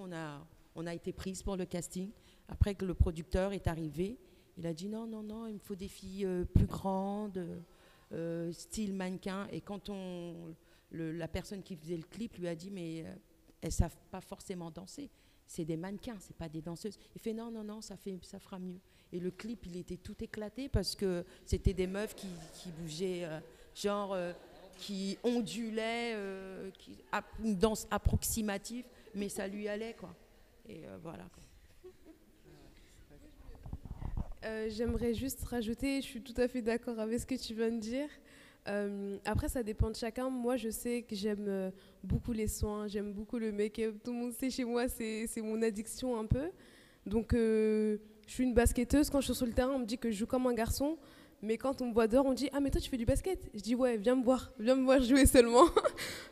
on a été prise pour le casting. Après que le producteur est arrivé, il a dit non, il me faut des filles plus grandes, style mannequin. Et quand la personne qui faisait le clip lui a dit mais elles ne savent pas forcément danser. C'est des mannequins, c'est pas des danseuses. Il fait non, ça fera mieux. Et le clip, il était tout éclaté parce que c'était des meufs qui bougeaient, qui ondulaient, une danse approximative, mais ça lui allait, quoi. Et voilà. J'aimerais juste rajouter, je suis tout à fait d'accord avec ce que tu viens de dire. Après, ça dépend de chacun. Moi, je sais que j'aime beaucoup les soins, j'aime beaucoup le make-up. Tout le monde sait chez moi, c'est mon addiction un peu. Donc, je suis une basketteuse. Quand je suis sur le terrain, on me dit que je joue comme un garçon. Mais quand on me voit dehors, on dit « Ah, mais toi, tu fais du basket ?» Je dis « Ouais, viens me voir jouer seulement. »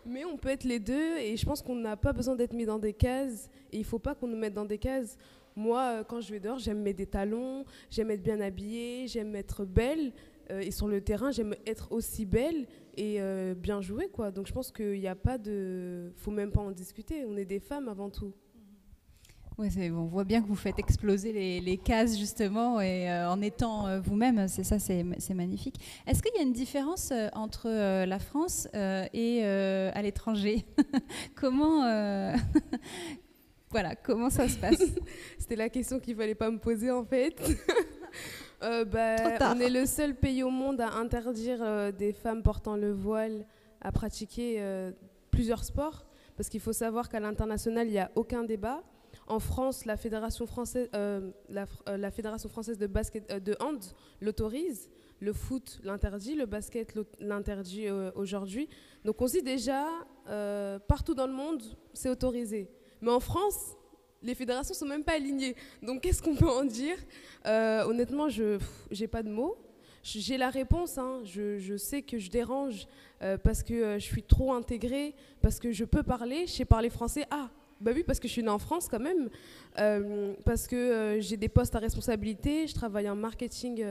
Mais on peut être les deux. Et je pense qu'on n'a pas besoin d'être mis dans des cases. Et il ne faut pas qu'on nous mette dans des cases. Moi, quand je vais dehors, j'aime mettre des talons, j'aime être bien habillée, j'aime être belle. Et sur le terrain, j'aime être aussi belle et bien jouer, quoi. Donc je pense qu'il n'y a pas de... faut même pas en discuter. On est des femmes avant tout. Ouais, on voit bien que vous faites exploser les cases, justement, et en étant vous-même, c'est magnifique. Est-ce qu'il y a une différence entre la France et à l'étranger? Comment ça se passe? C'était la question qu'il ne fallait pas me poser, en fait. On est le seul pays au monde à interdire des femmes portant le voile à pratiquer plusieurs sports. Parce qu'il faut savoir qu'à l'international, il n'y a aucun débat. En France, la Fédération française de hand l'autorise. Le foot l'interdit, le basket l'interdit aujourd'hui. Donc on se dit déjà, partout dans le monde, c'est autorisé. Mais en France, les fédérations ne sont même pas alignées. Donc qu'est-ce qu'on peut en dire? Honnêtement, je n'ai pas de mots. J'ai la réponse, hein. Je sais que je dérange parce que je suis trop intégrée, parce que je peux parler, je sais parler français. Ah, bah oui, parce que je suis née en France quand même, parce que j'ai des postes à responsabilité, je travaille en marketing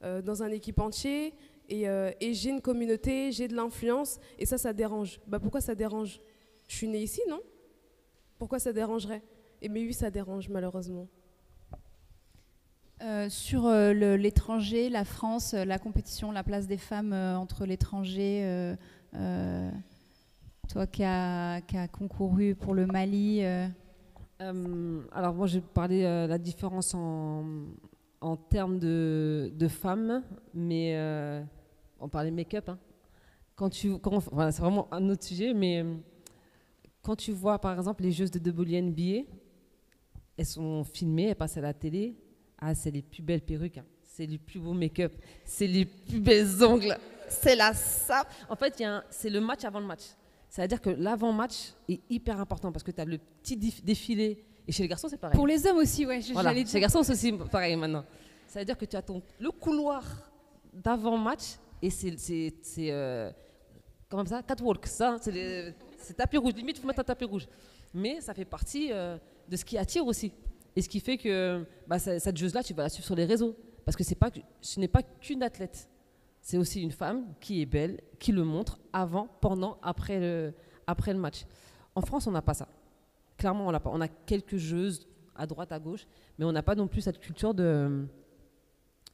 dans un équipementier et j'ai une communauté, j'ai de l'influence et ça dérange. Bah pourquoi ça dérange? Je suis née ici, non? Pourquoi ça dérangerait? Mais oui, ça dérange malheureusement. Sur l'étranger, la France, la compétition, la place des femmes entre l'étranger, toi qui as concouru pour le Mali. Alors moi, je vais parler de la différence en termes de femmes, mais on parlait make-up. Hein. Voilà, c'est vraiment un autre sujet, mais quand tu vois par exemple les joueuses de WNBA, elles sont filmées, elles passent à la télé. Ah, c'est les plus belles perruques, hein. C'est les plus beaux make-up, c'est les plus belles ongles, c'est la sape. En fait, c'est le match avant le match. C'est-à-dire que l'avant-match est hyper important parce que tu as le petit défilé. Et chez les garçons, c'est pareil. Pour les hommes aussi, ouais. Voilà. Chez les garçons, c'est aussi pareil maintenant. C'est-à-dire que tu as le couloir d'avant-match et c'est comment ça, catwalk, ça, c'est tapis rouge. Limite, il faut mettre un tapis rouge. Mais ça fait partie de ce qui attire aussi. Et ce qui fait que cette joueuse-là, tu vas la suivre sur les réseaux. parce que ce n'est pas qu'une athlète. C'est aussi une femme qui est belle, qui le montre avant, pendant, après le match. En France, on n'a pas ça. Clairement, on l'a pas. On a quelques joueuses à droite, à gauche, mais on n'a pas non plus cette culture de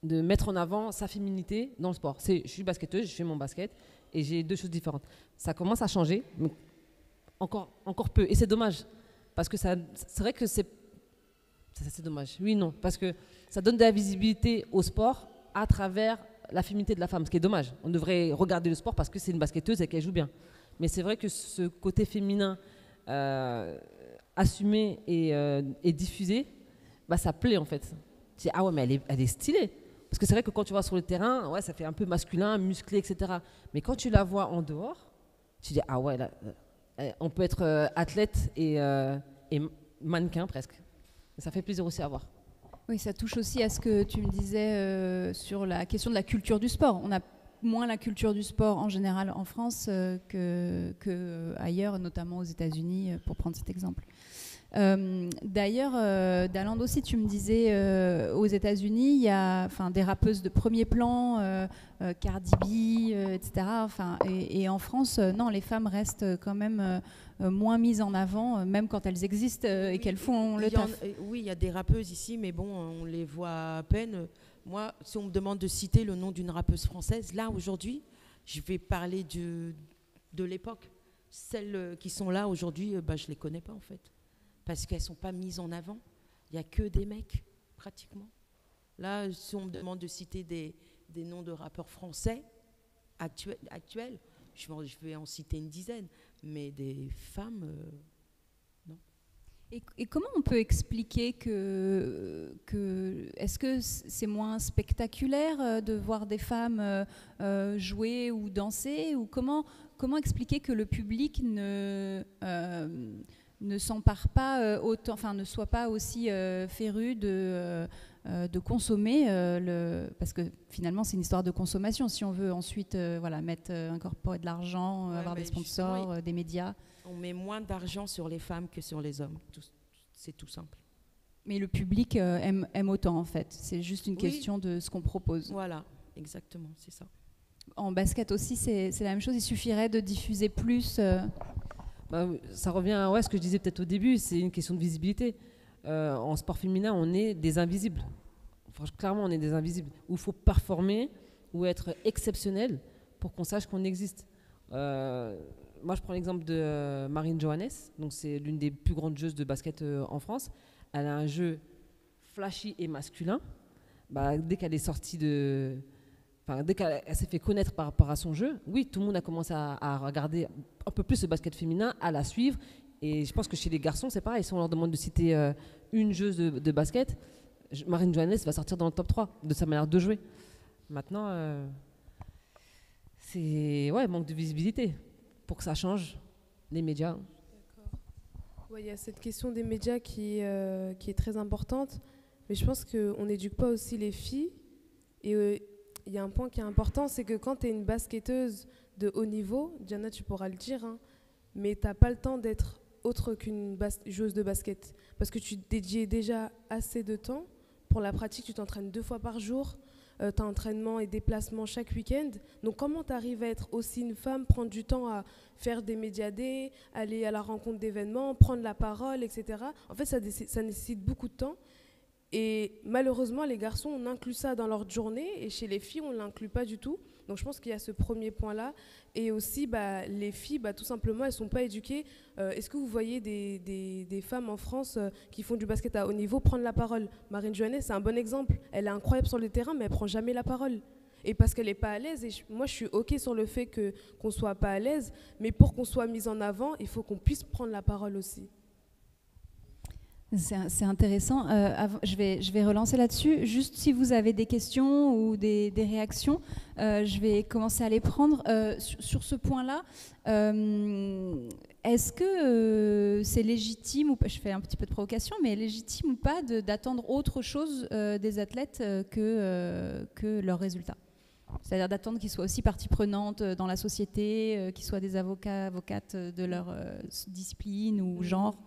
mettre en avant sa féminité dans le sport. Je suis basketteuse, je fais mon basket, et j'ai deux choses différentes. Ça commence à changer, mais encore peu. Et c'est dommage, parce que c'est vrai que c'est dommage. Oui, non, parce que ça donne de la visibilité au sport à travers la féminité de la femme, ce qui est dommage. On devrait regarder le sport parce que c'est une basketteuse et qu'elle joue bien. Mais c'est vrai que ce côté féminin assumé et diffusé, bah, ça plaît en fait. Tu dis, ah ouais, mais elle est stylée. Parce que c'est vrai que quand tu vas sur le terrain, ouais, ça fait un peu masculin, musclé, etc. Mais quand tu la vois en dehors, tu dis, ah ouais, là, on peut être athlète et mannequin presque. Et ça fait plaisir aussi à voir. Oui, ça touche aussi à ce que tu me disais sur la question de la culture du sport. On a moins la culture du sport en général en France que ailleurs, notamment aux États-Unis, pour prendre cet exemple. D'ailleurs, Daland aussi, tu me disais, aux États-Unis, il y a des rappeuses de premier plan, Cardi B, etc. Et en France, non, les femmes restent quand même moins mises en avant, même quand elles existent et qu'elles font le taf. Oui, il y a des rappeuses ici, mais bon, on les voit à peine. Moi, si on me demande de citer le nom d'une rappeuse française, là, aujourd'hui, je vais parler de l'époque. Celles qui sont là aujourd'hui, je ne les connais pas, en fait. Parce qu'elles ne sont pas mises en avant. Il n'y a que des mecs, pratiquement. Là, si on me demande de citer des noms de rappeurs français actuels, je vais en citer une dizaine. Mais des femmes, non. Et comment on peut expliquer que est-ce que c'est moins spectaculaire de voir des femmes jouer ou danser, ou comment expliquer que le public ne s'empare pas autant, ne soit pas aussi féru de consommer parce que finalement c'est une histoire de consommation. Si on veut ensuite incorporer de l'argent, avoir des sponsors, des médias. On met moins d'argent sur les femmes que sur les hommes. C'est tout simple. Mais le public aime autant en fait. C'est juste une question de ce qu'on propose. Voilà, exactement, c'est ça. En basket aussi, c'est la même chose. Il suffirait de diffuser plus. Ça revient à ce que je disais peut-être au début, c'est une question de visibilité. En sport féminin, on est des invisibles. Clairement, on est des invisibles. Où il faut performer ou être exceptionnel pour qu'on sache qu'on existe. Moi, je prends l'exemple de Marine Johannes. Donc, c'est l'une des plus grandes joueuses de basket en France. Elle a un jeu flashy et masculin. Dès qu'elle est sortie dès qu'elle s'est fait connaître par rapport à son jeu, oui, tout le monde a commencé à regarder un peu plus ce basket féminin, à la suivre. Et je pense que chez les garçons, c'est pareil. Si on leur demande de citer une joueuse de basket, Marine Johannes va sortir dans le top 3 de sa manière de jouer. Maintenant, c'est manque de visibilité. Pour que ça change, les médias. D'accord. Il y a cette question des médias qui est très importante. Mais je pense qu'on n'éduque pas aussi les filles. Et il y a un point qui est important, c'est que quand tu es une basketteuse de haut niveau, Diana, tu pourras le dire, mais tu n'as pas le temps d'être autre qu'une joueuse de basket. Parce que tu dédies déjà assez de temps pour la pratique, tu t'entraînes 2 fois par jour, tu as entraînement et déplacement chaque week-end. Donc comment tu arrives à être aussi une femme, prendre du temps à faire des médiadés, aller à la rencontre d'événements, prendre la parole, etc. En fait, ça nécessite beaucoup de temps. Et malheureusement, les garçons, on inclut ça dans leur journée, et chez les filles, on ne l'inclut pas du tout. Donc je pense qu'il y a ce premier point-là. Et aussi, les filles, tout simplement, elles ne sont pas éduquées. Est-ce que vous voyez des femmes en France qui font du basket à haut niveau prendre la parole? Marine Johannes, c'est un bon exemple. Elle est incroyable sur le terrain, mais elle ne prend jamais la parole. Et parce qu'elle n'est pas à l'aise. Et moi, je suis OK sur le fait qu'on ne soit pas à l'aise. Mais pour qu'on soit mise en avant, il faut qu'on puisse prendre la parole aussi. C'est intéressant. Je vais relancer là-dessus. Juste si vous avez des questions ou des réactions, je vais commencer à les prendre. Sur ce point-là, est-ce que c'est légitime, ou pas, je fais un petit peu de provocation, mais légitime ou pas d'attendre autre chose des athlètes que leurs résultats? C'est-à-dire d'attendre qu'ils soient aussi partie prenante dans la société, qu'ils soient des avocates de leur discipline ou genre?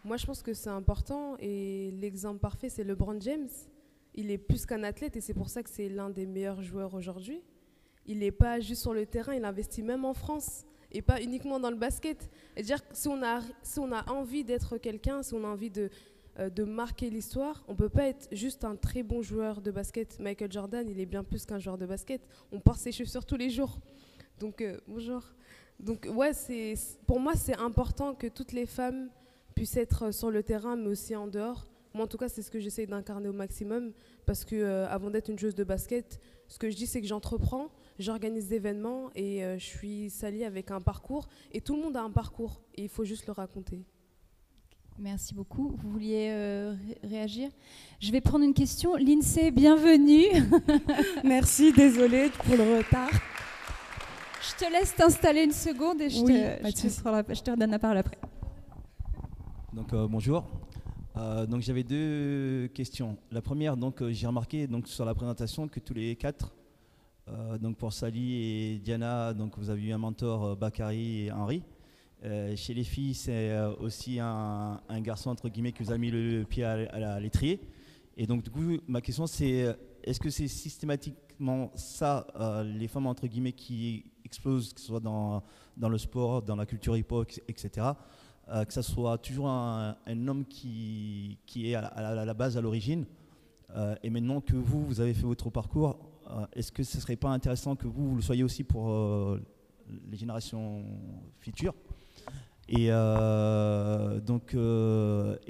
Moi, je pense que c'est important, et l'exemple parfait, c'est LeBron James. il est plus qu'un athlète et c'est pour ça que c'est l'un des meilleurs joueurs aujourd'hui. Il n'est pas juste sur le terrain, il investit même en France et pas uniquement dans le basket. C'est-à-dire que si on a envie d'être quelqu'un, si on a envie de marquer l'histoire, on ne peut pas être juste un très bon joueur de basket. Michael Jordan, il est bien plus qu'un joueur de basket. On porte ses chaussures tous les jours. Donc, bonjour. Donc, ouais, pour moi, c'est important que toutes les femmes puissent être sur le terrain, mais aussi en dehors. Moi, en tout cas, c'est ce que j'essaie d'incarner au maximum, parce que avant d'être une joueuse de basket, ce que je dis, c'est que j'entreprends, j'organise des événements et je suis Sally avec un parcours. Et tout le monde a un parcours et il faut juste le raconter. Merci beaucoup. Vous vouliez réagir? Je vais prendre une question. Lindsay, bienvenue. Merci, désolée pour le retard. Je te laisse t'installer une seconde et je te redonne la parole après. Donc bonjour. Donc j'avais deux questions. La première, donc j'ai remarqué donc sur la présentation que tous les quatre, donc pour Sally et Diana, donc vous avez eu un mentor, Bakary et Henri. Chez les filles, c'est aussi un garçon entre guillemets qui vous a mis le pied à l'étrier. Et donc du coup, ma question c'est est-ce que c'est systématiquement ça, les femmes entre guillemets qui explosent, que ce soit dans le sport, dans la culture hip-hop, etc. Que ça soit toujours un homme qui est à la base, à l'origine, et maintenant que vous avez fait votre parcours, est-ce que ce ne serait pas intéressant que vous le soyez aussi pour les générations futures? Et et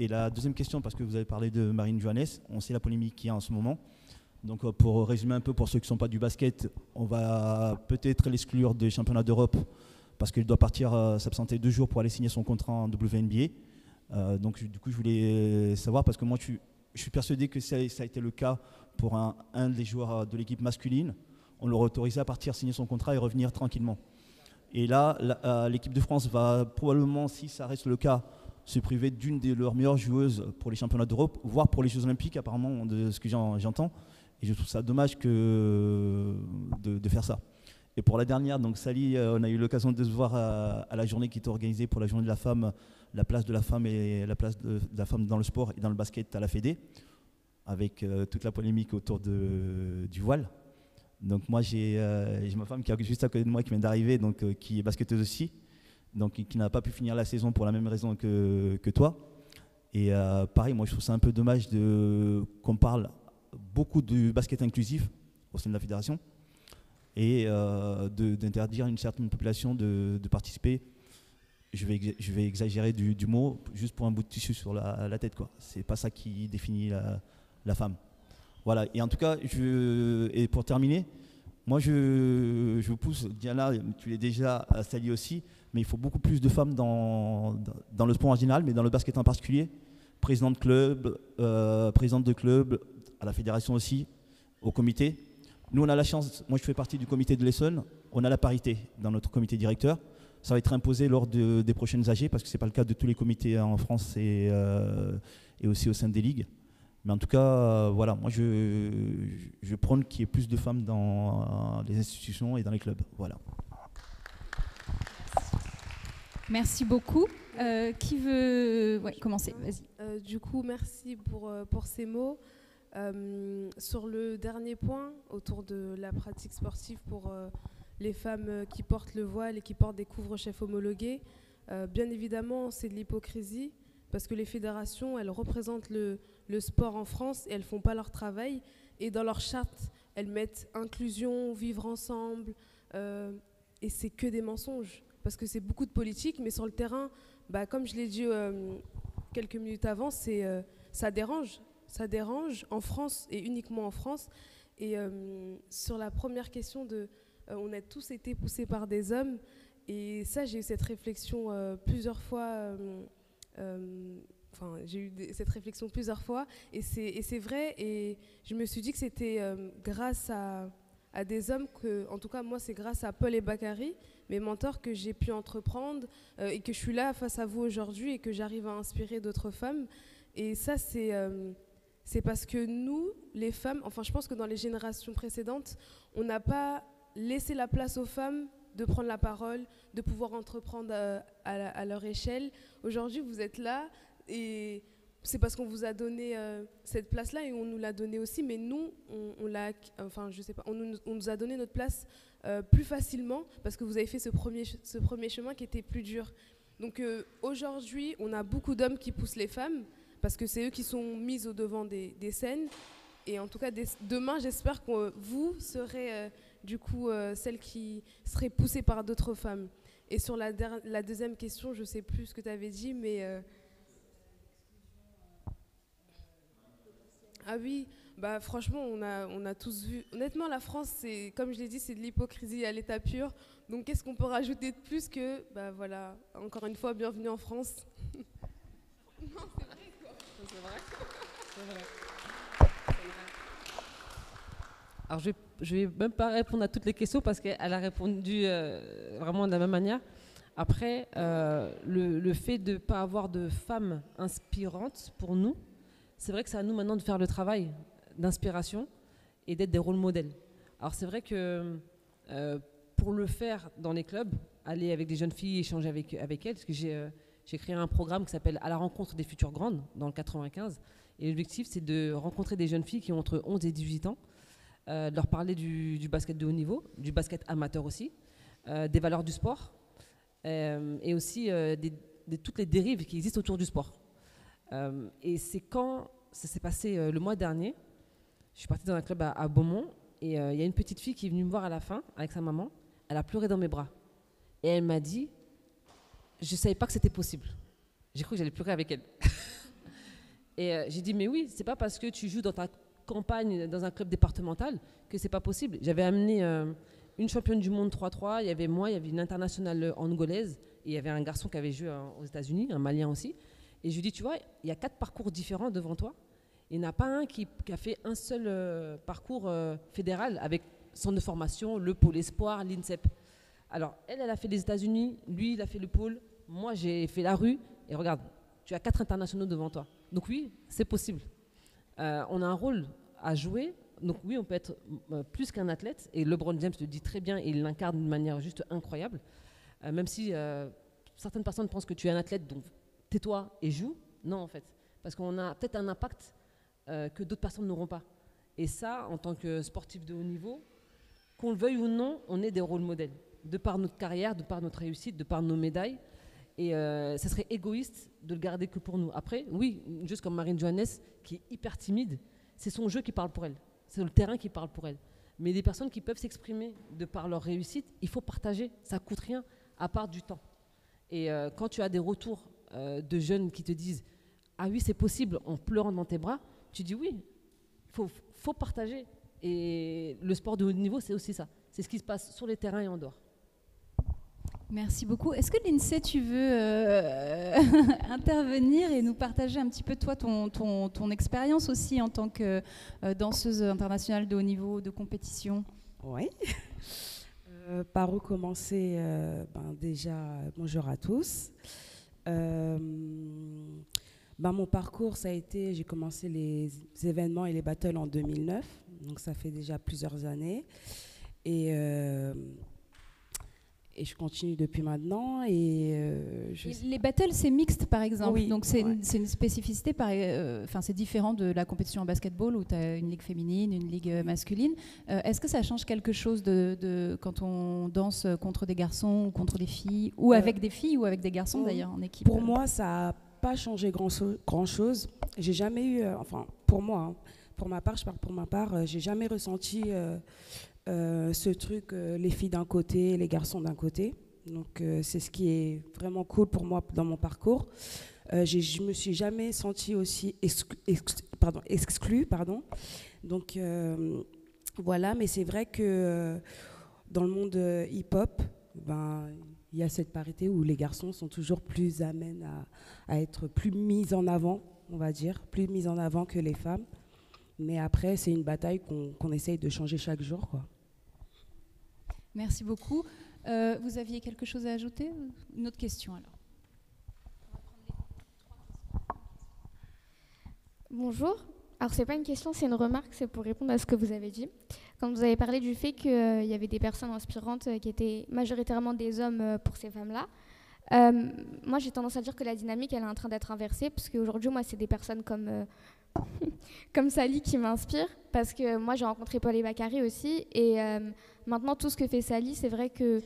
la deuxième question, parce que vous avez parlé de Marine Johannes, on sait la polémique qu'il y a en ce moment. Donc pour résumer un peu, pour ceux qui ne sont pas du basket, on va peut-être l'exclure des championnats d'Europe, parce qu'il doit partir s'absenter 2 jours pour aller signer son contrat en WNBA. Donc du coup, je voulais savoir, parce que moi, je suis persuadé que ça a été le cas pour un des joueurs de l'équipe masculine. On leur autorisait à partir signer son contrat et revenir tranquillement. Et là, l'équipe de France va probablement, si ça reste le cas, se priver d'une de leurs meilleures joueuses pour les championnats d'Europe, voire pour les Jeux Olympiques, apparemment, de ce que j'entends. Et je trouve ça dommage de faire ça. Et pour la dernière, donc Sally, on a eu l'occasion de se voir à la journée qui était organisée pour la journée de la femme, la place de la femme et la place de la femme dans le sport et dans le basket à la Fédé, avec toute la polémique autour du voile. Donc moi, j'ai ma femme qui est juste à côté de moi, qui vient d'arriver, donc qui est basketteuse aussi, donc qui n'a pas pu finir la saison pour la même raison que toi. Et pareil, moi je trouve ça un peu dommage qu'on parle beaucoup du basket inclusif au sein de la fédération, et d'interdire à une certaine population de participer. Je vais exagérer du mot, juste pour un bout de tissu sur la tête, quoi. C'est pas ça qui définit la femme. Voilà. Et en tout cas, et pour terminer, moi je vous pousse, Diana, tu l'es déjà, Sally aussi, mais il faut beaucoup plus de femmes dans le sport en général, mais dans le basket en particulier. Présidente de club, à la fédération aussi, au comité. Nous, on a la chance, moi je fais partie du comité de l'Essonne, on a la parité dans notre comité directeur. Ça va être imposé lors des prochaines AG, parce que ce n'est pas le cas de tous les comités en France et aussi au sein des ligues. Mais en tout cas, voilà, moi je prône qu'il y ait plus de femmes dans les institutions et dans les clubs. Voilà. Merci beaucoup. Qui veut commencer? Vas-y. Du coup, merci pour ces mots. Sur le dernier point, autour de la pratique sportive pour les femmes qui portent le voile et qui portent des couvre-chefs homologués, bien évidemment, c'est de l'hypocrisie, parce que les fédérations, elles représentent le sport en France et elles ne font pas leur travail. Et dans leur charte, elles mettent inclusion, vivre ensemble, et c'est que des mensonges, parce que c'est beaucoup de politique, mais sur le terrain, comme je l'ai dit quelques minutes avant, ça dérange. Ça dérange en France et uniquement en France. Et sur la première question on a tous été poussés par des hommes, et ça, j'ai eu cette réflexion plusieurs fois. J'ai eu cette réflexion plusieurs fois, et c'est vrai, et je me suis dit que c'était grâce à des hommes en tout cas moi c'est grâce à Paul et Bakary, mes mentors, que j'ai pu entreprendre et que je suis là face à vous aujourd'hui et que j'arrive à inspirer d'autres femmes. Et ça c'est parce que nous, les femmes, enfin je pense que dans les générations précédentes, on n'a pas laissé la place aux femmes de prendre la parole, de pouvoir entreprendre à leur échelle. Aujourd'hui, vous êtes là et c'est parce qu'on vous a donné cette place-là et on nous l'a donné aussi, mais nous, on l'a, enfin, je sais pas, on nous a donné notre place plus facilement parce que vous avez fait ce premier chemin qui était plus dur. Donc aujourd'hui, on a beaucoup d'hommes qui poussent les femmes parce que c'est eux qui sont mis au devant des scènes. Et en tout cas, demain, j'espère que vous serez du coup celles qui seraient poussées par d'autres femmes. Et sur la deuxième question, je ne sais plus ce que tu avais dit, mais... Ah oui, bah franchement, on a tous vu. Honnêtement, la France, c'est, comme je l'ai dit, c'est de l'hypocrisie à l'état pur. Donc, qu'est-ce qu'on peut rajouter de plus que, bah voilà, encore une fois, bienvenue en France. Non, c'est vrai, quoi. C'est vrai. C'est vrai. Alors, je vais même pas répondre à toutes les questions parce qu'elle a répondu vraiment de la même manière. Après, le fait de ne pas avoir de femmes inspirantes pour nous, c'est vrai que c'est à nous maintenant de faire le travail d'inspiration et d'être des rôles modèles. Alors c'est vrai que pour le faire dans les clubs, aller avec des jeunes filles, échanger avec elles, parce que j'ai créé un programme qui s'appelle « À la rencontre des futures grandes » dans le 95. Et l'objectif, c'est de rencontrer des jeunes filles qui ont entre 11 et 18 ans, de leur parler du basket de haut niveau, du basket amateur aussi, des valeurs du sport, et aussi de toutes les dérives qui existent autour du sport. Et c'est quand ça s'est passé le mois dernier, je suis partie dans un club à Beaumont et il y a une petite fille qui est venue me voir à la fin avec sa maman, elle a pleuré dans mes bras et elle m'a dit, je ne savais pas que c'était possible, j'ai cru que j'allais pleurer avec elle. Et j'ai dit mais oui, c'est pas parce que tu joues dans ta campagne dans un club départemental que c'est pas possible. J'avais amené une championne du monde 3-3, il y avait moi, il y avait une internationale angolaise et il y avait un garçon qui avait joué aux États-Unis, un Malien aussi. Et je lui dis, tu vois, il y a 4 parcours différents devant toi. Il n'y en a pas un qui a fait un seul parcours fédéral avec centre de formation, le pôle espoir, l'INSEP. Alors, elle a fait les États-Unis, lui, il a fait le pôle, moi, j'ai fait la rue. Et regarde, tu as 4 internationaux devant toi. Donc oui, c'est possible. On a un rôle à jouer. Donc oui, on peut être plus qu'un athlète. Et LeBron James le dit très bien et il l'incarne d'une manière juste incroyable. Même si certaines personnes pensent que tu es un athlète, donc tais-toi et joue. Non, en fait. Parce qu'on a peut-être un impact que d'autres personnes n'auront pas. Et ça, en tant que sportif de haut niveau, qu'on le veuille ou non, on est des rôles modèles. De par notre carrière, de par notre réussite, de par nos médailles. Et ça serait égoïste de le garder que pour nous. Après, oui, juste comme Marine Johannes, qui est hyper timide, c'est son jeu qui parle pour elle. C'est le terrain qui parle pour elle. Mais des personnes qui peuvent s'exprimer de par leur réussite, il faut partager. Ça ne coûte rien, à part du temps. Et quand tu as des retours de jeunes qui te disent « Ah oui, c'est possible » en pleurant dans tes bras, tu dis oui, il faut partager. Et le sport de haut niveau, c'est aussi ça. C'est ce qui se passe sur les terrains et en dehors. Merci beaucoup. Est-ce que Lindsay, tu veux intervenir et nous partager un petit peu, toi, ton expérience aussi en tant que danseuse internationale de haut niveau, de compétition? Oui. Par où commencer? Déjà, bonjour à tous. Mon parcours, ça a été, j'ai commencé les événements et les battles en 2009, donc ça fait déjà plusieurs années. Et je continue depuis maintenant. Les battles, c'est mixte, par exemple. Oui, donc c'est une spécificité, c'est différent de la compétition en basketball où tu as une ligue féminine, une ligue masculine. Est-ce que ça change quelque chose quand on danse contre des garçons ou contre des filles, ou avec des filles ou avec des garçons d'ailleurs en équipe? Pour moi, ça n'a pas changé grand-chose. J'ai jamais eu, pour moi, hein, pour ma part, je parle pour ma part, j'ai jamais ressenti ce truc, les filles d'un côté, les garçons d'un côté. Donc c'est ce qui est vraiment cool pour moi dans mon parcours. Je me suis jamais sentie aussi exclue. Donc voilà, mais c'est vrai que dans le monde hip-hop, il y a cette parité où les garçons sont toujours plus amènes à être plus mis en avant, on va dire, plus mis en avant que les femmes. Mais après, c'est une bataille qu'on essaye de changer chaque jour, quoi. Merci beaucoup. Vous aviez quelque chose à ajouter? Une autre question, alors. Bonjour. Alors, c'est pas une question, c'est une remarque, c'est pour répondre à ce que vous avez dit. Quand vous avez parlé du fait qu'il y avait des personnes inspirantes qui étaient majoritairement des hommes pour ces femmes-là, Moi, j'ai tendance à dire que la dynamique, elle est en train d'être inversée, parce qu'aujourd'hui, moi, c'est des personnes comme, comme Sally qui m'inspirent, parce que moi, j'ai rencontré Paul et Bakary aussi, et maintenant, tout ce que fait Sally, c'est vrai que,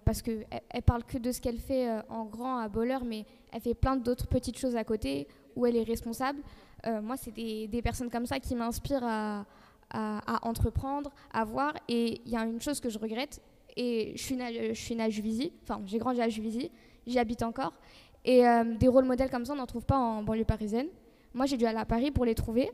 parce qu'elle ne parle que de ce qu'elle fait en grand à Boller, mais elle fait plein d'autres petites choses à côté, où elle est responsable. Moi, c'est des personnes comme ça qui m'inspirent à entreprendre, à voir, et il y a une chose que je regrette, et je suis née à Juvisy, enfin j'ai grandi à Juvisy, j'y habite encore, et des rôles modèles comme ça on n'en trouve pas en banlieue parisienne. Moi j'ai dû aller à Paris pour les trouver,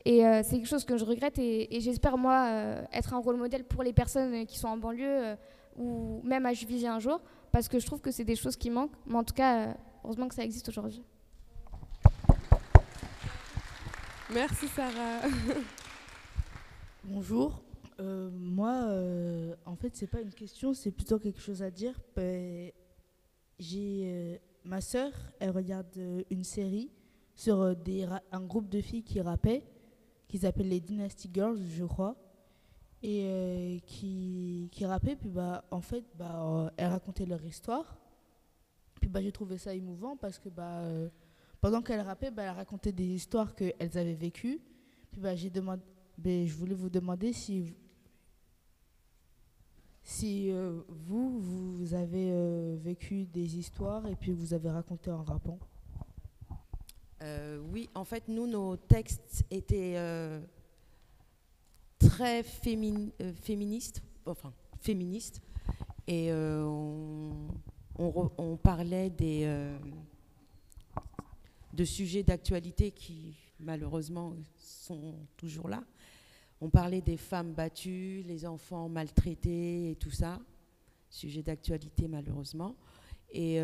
et c'est quelque chose que je regrette, et j'espère moi être un rôle modèle pour les personnes qui sont en banlieue ou même à Juvisy un jour, parce que je trouve que c'est des choses qui manquent, mais en tout cas heureusement que ça existe aujourd'hui. Merci Sarah. Bonjour. Moi, en fait, c'est pas une question, c'est plutôt quelque chose à dire. Ma sœur, elle regarde une série sur un groupe de filles qui rappaient, qui s'appellent les Dynasty Girls, je crois, et qui rappaient. Puis en fait, elles racontaient leur histoire. Puis j'ai trouvé ça émouvant parce que pendant qu'elles rappaient, elles racontaient des histoires qu'elles avaient vécues. Puis je voulais vous demander si vous avez vécu des histoires et puis vous avez raconté en rappant. Oui, en fait, nous, nos textes étaient très féministes, et on parlait de sujets d'actualité qui, malheureusement, sont toujours là. On parlait des femmes battues, les enfants maltraités et tout ça, sujet d'actualité malheureusement. Et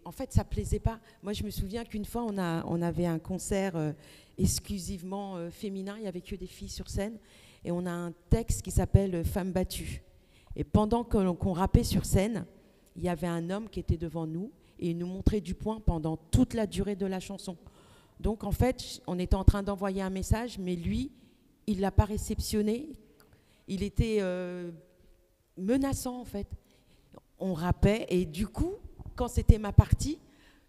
en fait, ça ne plaisait pas. Moi, je me souviens qu'une fois, on avait un concert exclusivement féminin, il n'y avait que des filles sur scène, et on a un texte qui s'appelle « Femmes battues ». Et pendant qu'on rappait sur scène, il y avait un homme qui était devant nous, et il nous montrait du poing pendant toute la durée de la chanson. Donc, en fait, on était en train d'envoyer un message, mais lui, il ne l'a pas réceptionné. Il était menaçant, en fait. On rappait, et du coup, quand c'était ma partie,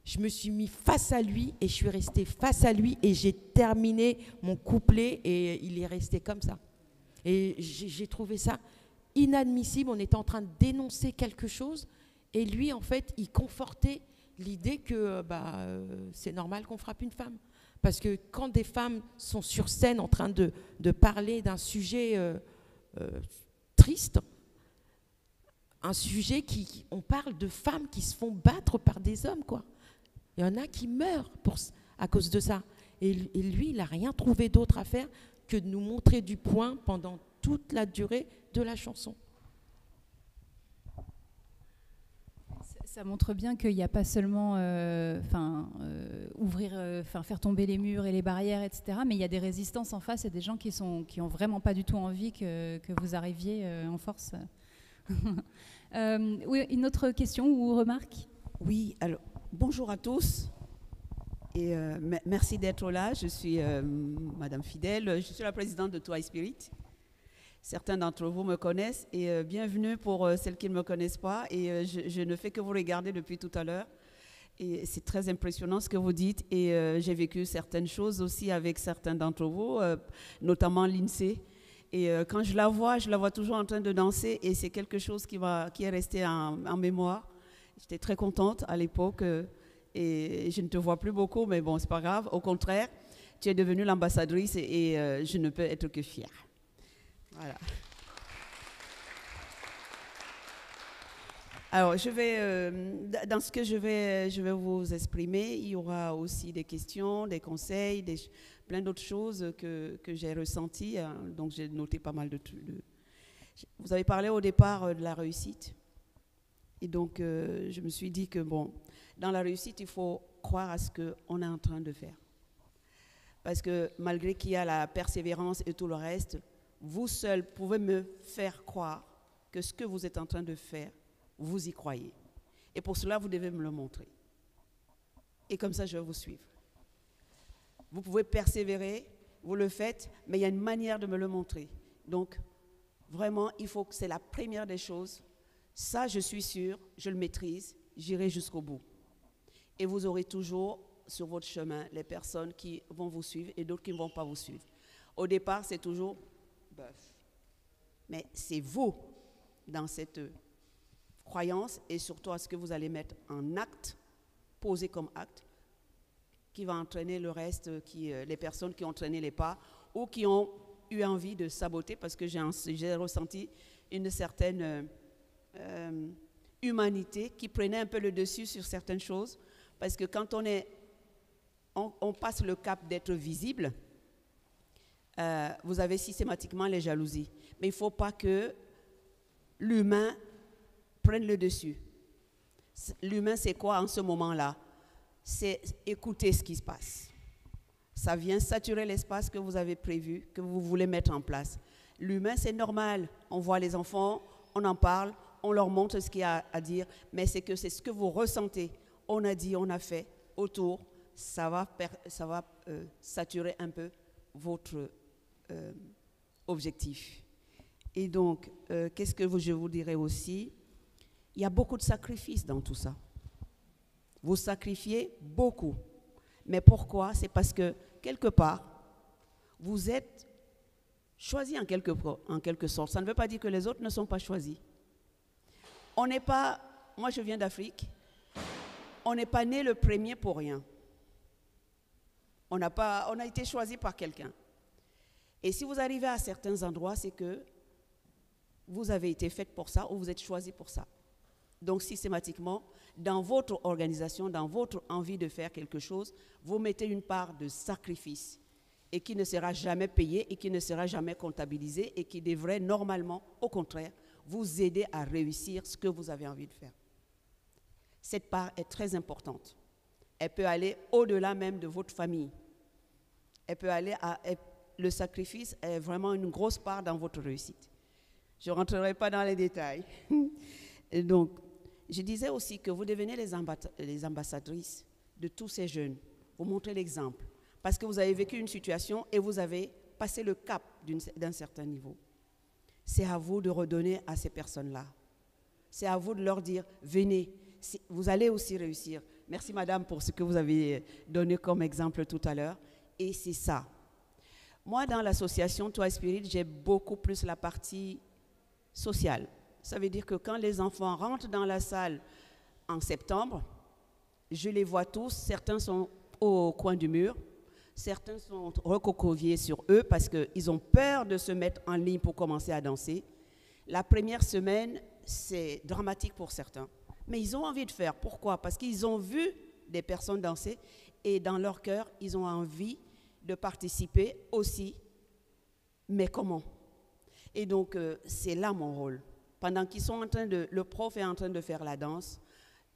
je me suis mis face à lui, et je suis restée face à lui, et j'ai terminé mon couplet, et il est resté comme ça. Et j'ai trouvé ça inadmissible. On était en train de dénoncer quelque chose, et lui, en fait, il confortait l'idée que c'est normal qu'on frappe une femme. Parce que quand des femmes sont sur scène en train de parler d'un sujet triste, un sujet on parle de femmes qui se font battre par des hommes, quoi. Il y en a qui meurent à cause de ça. Et lui, il n'a rien trouvé d'autre à faire que de nous montrer du poing pendant toute la durée de la chanson. Ça montre bien qu'il n'y a pas seulement faire tomber les murs et les barrières, etc. Mais il y a des résistances en face et des gens qui ont vraiment pas du tout envie que vous arriviez en force. Oui, une autre question ou remarque? Oui, alors bonjour à tous et merci d'être là. Je suis Madame Fidèle, je suis la présidente de Toy Spirit. Certains d'entre vous me connaissent et bienvenue pour celles qui ne me connaissent pas. Et je ne fais que vous regarder depuis tout à l'heure. Et c'est très impressionnant ce que vous dites. Et j'ai vécu certaines choses aussi avec certains d'entre vous, notamment Lindsay. Et quand je la vois toujours en train de danser. Et c'est quelque chose qui est resté en mémoire. J'étais très contente à l'époque. Et je ne te vois plus beaucoup, mais bon, c'est pas grave. Au contraire, tu es devenue l'ambassadrice et je ne peux être que fière. Voilà. Alors, dans ce que je vais vous exprimer, il y aura aussi des questions, des conseils, plein d'autres choses que j'ai ressenties. Donc, j'ai noté pas mal de trucs. Vous avez parlé au départ de la réussite. Et donc, je me suis dit que, bon, dans la réussite, il faut croire à ce qu'on est en train de faire. Parce que malgré qu'il y a la persévérance et tout le reste, vous seul pouvez me faire croire que ce que vous êtes en train de faire, vous y croyez. Et pour cela, vous devez me le montrer. Et comme ça, je vais vous suivre. Vous pouvez persévérer, vous le faites, mais il y a une manière de me le montrer. Donc, vraiment, il faut que c'est la première des choses, Ça, je suis sûre, je le maîtrise, j'irai jusqu'au bout. Et vous aurez toujours sur votre chemin les personnes qui vont vous suivre et d'autres qui ne vont pas vous suivre. Au départ, c'est toujours bof. Mais c'est vous, dans cette croyance et surtout à ce que vous allez mettre en acte, poser comme acte, qui va entraîner le reste, les personnes qui ont traîné les pas ou qui ont eu envie de saboter, parce que j'ai ressenti une certaine humanité qui prenait un peu le dessus sur certaines choses, parce que quand on passe le cap d'être visible, vous avez systématiquement les jalousies. Mais il ne faut pas que l'humain prenne le dessus. L'humain, c'est quoi en ce moment-là? C'est écouter ce qui se passe. Ça vient saturer l'espace que vous avez prévu, que vous voulez mettre en place. L'humain, c'est normal. On voit les enfants, on en parle, on leur montre ce qu'il y a à dire, mais c'est ce que vous ressentez. On a dit, on a fait, autour, ça va saturer un peu votre objectif. Et donc, qu'est-ce que je vous dirais aussi? Il y a beaucoup de sacrifices dans tout ça. Vous sacrifiez beaucoup. Mais pourquoi? C'est parce que, quelque part, vous êtes choisi en quelque sorte. Ça ne veut pas dire que les autres ne sont pas choisis. On n'est pas... Moi, je viens d'Afrique. On n'est pas né le premier pour rien. On a été choisi par quelqu'un. Et si vous arrivez à certains endroits, c'est que vous avez été fait pour ça ou vous êtes choisi pour ça. Donc, systématiquement, dans votre organisation, dans votre envie de faire quelque chose, vous mettez une part de sacrifice et qui ne sera jamais payée et qui ne sera jamais comptabilisée et qui devrait normalement, au contraire, vous aider à réussir ce que vous avez envie de faire. Cette part est très importante. Elle peut aller au-delà même de votre famille. Elle peut aller le sacrifice est vraiment une grosse part dans votre réussite. Je ne rentrerai pas dans les détails. Et donc, je disais aussi que vous devenez les ambassadrices de tous ces jeunes. Vous montrez l'exemple. Parce que vous avez vécu une situation et vous avez passé le cap d'un certain niveau. C'est à vous de redonner à ces personnes-là. C'est à vous de leur dire, venez, vous allez aussi réussir. Merci madame pour ce que vous avez donné comme exemple tout à l'heure. Et c'est ça. Moi, dans l'association Toi Spirit, j'ai beaucoup plus la partie sociale. Ça veut dire que quand les enfants rentrent dans la salle en septembre, je les vois tous. Certains sont au coin du mur. Certains sont recroquevillés sur eux parce qu'ils ont peur de se mettre en ligne pour commencer à danser. La première semaine, c'est dramatique pour certains. Mais ils ont envie de faire. Pourquoi? Parce qu'ils ont vu des personnes danser et dans leur cœur, ils ont envie de participer aussi. Mais comment? Et donc, c'est là mon rôle. Pendant qu'ils sont le prof est en train de faire la danse,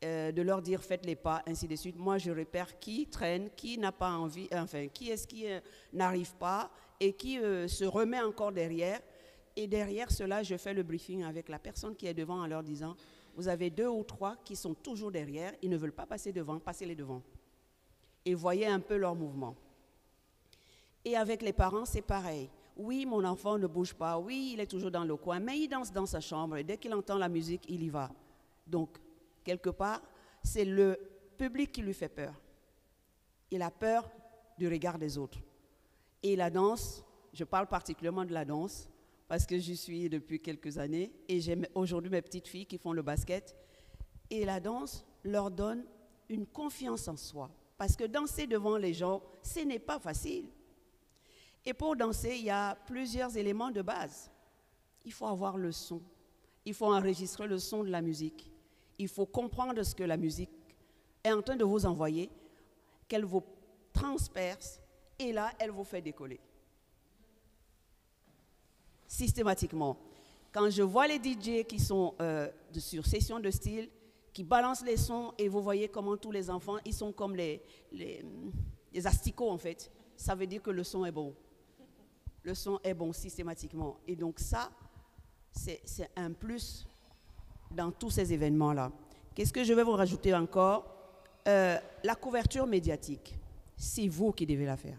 de leur dire faites les pas, ainsi de suite. Moi, je repère qui traîne, qui n'a pas envie, enfin, qui est-ce qui n'arrive pas et qui se remet encore derrière. Et derrière cela, je fais le briefing avec la personne qui est devant en leur disant, vous avez 2 ou 3 qui sont toujours derrière, ils ne veulent pas passer devant, passez-les devant. Et voyez un peu leur mouvement. Et avec les parents, c'est pareil. Oui, mon enfant ne bouge pas, oui, il est toujours dans le coin, mais il danse dans sa chambre et dès qu'il entend la musique, il y va. Donc, quelque part, c'est le public qui lui fait peur. Il a peur du regard des autres. Et la danse, je parle particulièrement de la danse, parce que j'y suis depuis quelques années, et j'ai aujourd'hui mes petites filles qui font le basket, et la danse leur donne une confiance en soi. Parce que danser devant les gens, ce n'est pas facile. Et pour danser, il y a plusieurs éléments de base. Il faut avoir le son. Il faut enregistrer le son de la musique. Il faut comprendre ce que la musique est en train de vous envoyer, qu'elle vous transperce, et là, elle vous fait décoller. Systématiquement. Quand je vois les DJ qui sont sur session de style, qui balancent les sons, et vous voyez comment tous les enfants, ils sont comme les asticots en fait, ça veut dire que le son est bon. Le son est bon systématiquement. Et donc ça, c'est un plus dans tous ces événements-là. Qu'est-ce que je vais vous rajouter encore? La couverture médiatique, c'est vous qui devez la faire.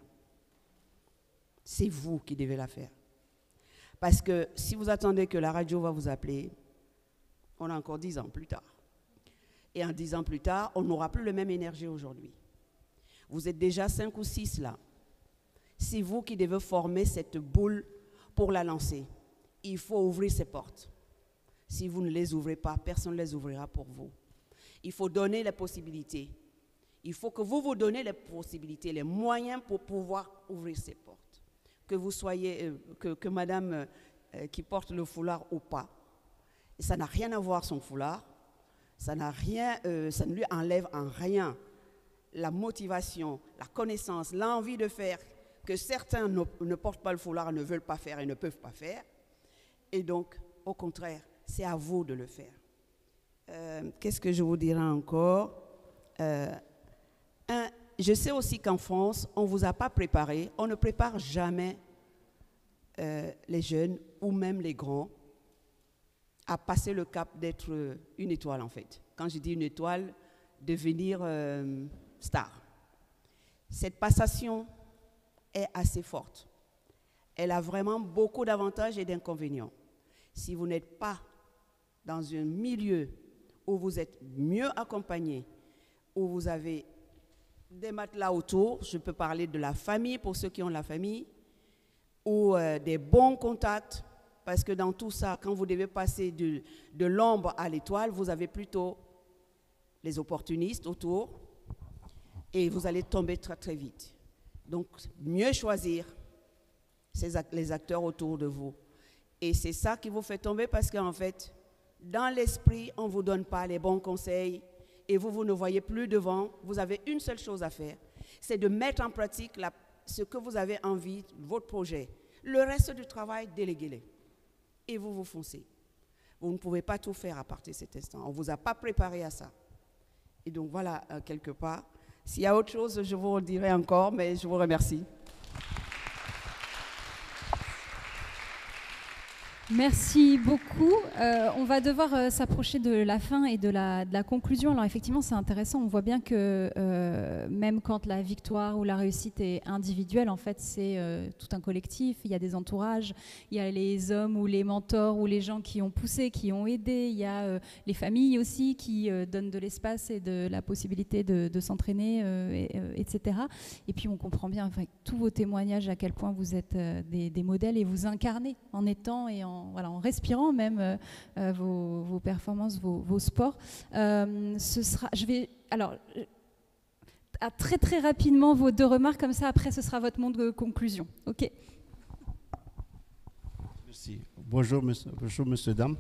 C'est vous qui devez la faire. Parce que si vous attendez que la radio va vous appeler, On a encore 10 ans plus tard. Et en 10 ans plus tard, on n'aura plus la même énergie aujourd'hui. Vous êtes déjà 5 ou 6 là. C'est vous qui devez former cette boule pour la lancer. Il faut ouvrir ces portes. Si vous ne les ouvrez pas, personne ne les ouvrira pour vous. Il faut donner les possibilités. Il faut que vous vous donnez les possibilités, les moyens pour pouvoir ouvrir ces portes. Que vous soyez, que madame qui porte le foulard ou pas. Et ça n'a rien à voir son foulard. Ça ne lui enlève en rien la motivation, la connaissance, l'envie de faire que certains ne portent pas le foulard, ne veulent pas faire et ne peuvent pas faire. Et donc, au contraire, c'est à vous de le faire. Qu'est-ce que je vous dirais encore? Je sais aussi qu'en France, on ne vous a pas préparé, on ne prépare jamais les jeunes ou même les grands à passer le cap d'être une étoile en fait. Quand je dis une étoile, devenir star. Cette passation est assez forte. Elle a vraiment beaucoup d'avantages et d'inconvénients. Si vous n'êtes pas dans un milieu où vous êtes mieux accompagné, où vous avez des matelas autour, je peux parler de la famille pour ceux qui ont la famille, ou des bons contacts, parce que dans tout ça, quand vous devez passer de l'ombre à l'étoile, vous avez plutôt les opportunistes autour et vous allez tomber très très vite. Donc, mieux choisir les acteurs autour de vous. Et c'est ça qui vous fait tomber parce qu'en fait, dans l'esprit, on ne vous donne pas les bons conseils et vous ne voyez plus devant. Vous avez une seule chose à faire, c'est de mettre en pratique ce que vous avez envie, votre projet. Le reste du travail, déléguez-le. Et vous foncez. Vous ne pouvez pas tout faire à partir de cet instant. On ne vous a pas préparé à ça. Et donc voilà, quelque part. S'il y a autre chose, je vous redirai encore, mais je vous remercie. Merci beaucoup. On va devoir s'approcher de la fin et de la conclusion. Alors effectivement, c'est intéressant. On voit bien que même quand la victoire ou la réussite est individuelle, en fait, c'est tout un collectif. Il y a des entourages, il y a les hommes ou les mentors ou les gens qui ont poussé, qui ont aidé. Il y a les familles aussi qui donnent de l'espace et de la possibilité de s'entraîner, etc. Et puis on comprend bien avec tous vos témoignages à quel point vous êtes des modèles et vous incarnez en étant et en respirant même vos performances, vos sports. Je vais très très rapidement vos 2 remarques, comme ça après ce sera votre mot de conclusion. Ok. Merci. Bonjour monsieur, dames.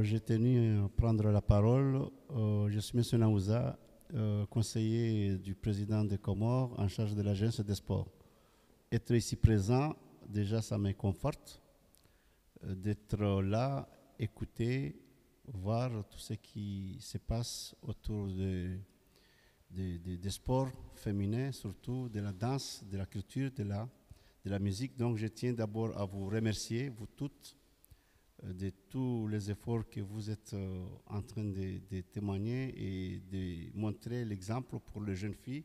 J'ai tenu à prendre la parole. Je suis monsieur Naouza, conseiller du président des Comores en charge de l'agence des sports. Être ici présent, déjà ça me conforte. D'être là, écouter, voir tout ce qui se passe autour des sports féminins, surtout de la danse, de la culture, de la musique. Donc je tiens d'abord à vous remercier, vous toutes, de tous les efforts que vous êtes en train de témoigner et de montrer l'exemple pour les jeunes filles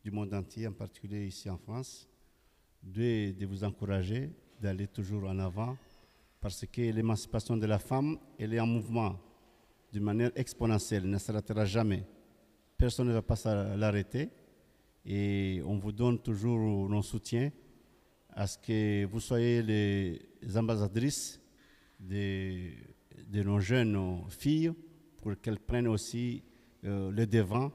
du monde entier, en particulier ici en France, de vous encourager, d'aller toujours en avant. Parce que l'émancipation de la femme, elle est en mouvement d'une manière exponentielle, elle ne s'arrêtera jamais. Personne ne va pas l'arrêter et on vous donne toujours nos soutiens à ce que vous soyez les ambassadrices de nos jeunes filles pour qu'elles prennent aussi le devant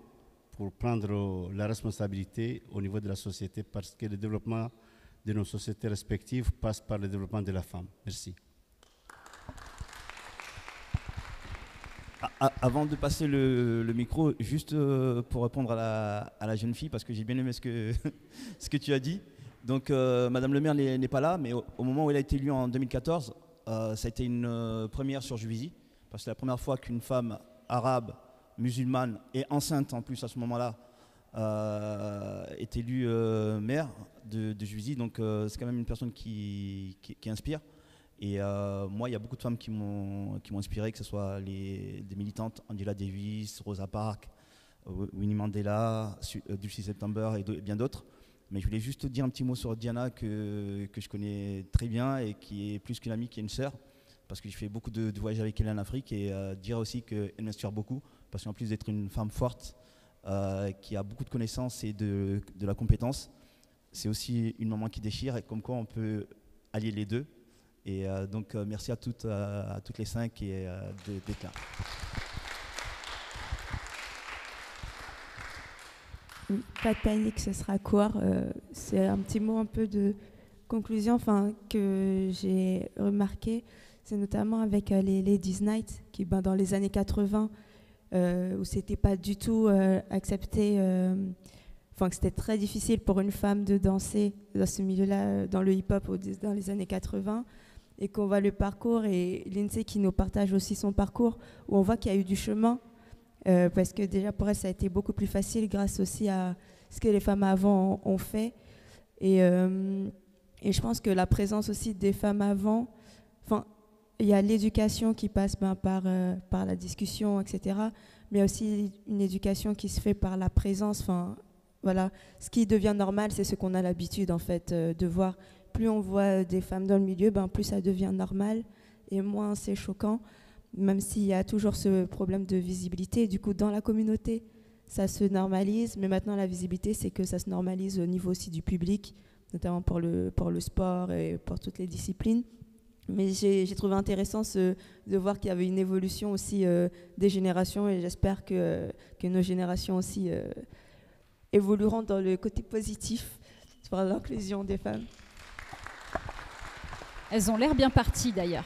pour prendre la responsabilité au niveau de la société parce que le développement de nos sociétés respectives passe par le développement de la femme. Merci. Avant de passer le micro, juste pour répondre à la jeune fille, parce que j'ai bien aimé ce que tu as dit. Donc, Madame le maire n'est pas là, mais au moment où elle a été élue en 2014, ça a été une première sur Juvisy, parce que c'est la première fois qu'une femme arabe, musulmane et enceinte en plus à ce moment-là est élue maire de Juvisy. Donc, c'est quand même une personne qui inspire. Et moi, il y a beaucoup de femmes qui m'ont inspiré, que ce soit des militantes, Angela Davis, Rosa Parks, Winnie Mandela, Dulcie September et bien d'autres. Mais je voulais juste dire un petit mot sur Diana que je connais très bien et qui est plus qu'une amie, qui est une sœur. parce que j'ai fait beaucoup de voyages avec elle en Afrique, et dire aussi qu'elle m'inspire beaucoup, parce qu'en plus d'être une femme forte, qui a beaucoup de connaissances et de la compétence, c'est aussi une maman qui déchire, et comme quoi on peut allier les deux. Et donc merci à toutes les 5 d'être là. Pas de panique, ce sera court. C'est un petit mot un peu de conclusion que j'ai remarqué. C'est notamment avec les Ladies Night, qui dans les années 80, où c'était pas du tout accepté, que c'était très difficile pour une femme de danser dans ce milieu-là, dans le hip-hop dans les années 80, et qu'on voit le parcours, et Lindsay qui nous partage aussi son parcours, où on voit qu'il y a eu du chemin, parce que déjà pour elle ça a été beaucoup plus facile grâce aussi à ce que les femmes avant ont fait, et je pense que la présence aussi des femmes avant, il y a l'éducation qui passe par la discussion, etc., mais il y a aussi une éducation qui se fait par la présence. Voilà, ce qui devient normal, c'est ce qu'on a l'habitude en fait de voir. Plus on voit des femmes dans le milieu, plus ça devient normal, et moins c'est choquant, même s'il y a toujours ce problème de visibilité. Du coup, dans la communauté, ça se normalise, mais maintenant la visibilité, c'est que ça se normalise au niveau aussi du public, notamment pour le sport et pour toutes les disciplines. Mais j'ai trouvé intéressant de voir qu'il y avait une évolution aussi des générations, et j'espère que nos générations aussi évolueront dans le côté positif sur l'inclusion des femmes. Elles ont l'air bien parties d'ailleurs.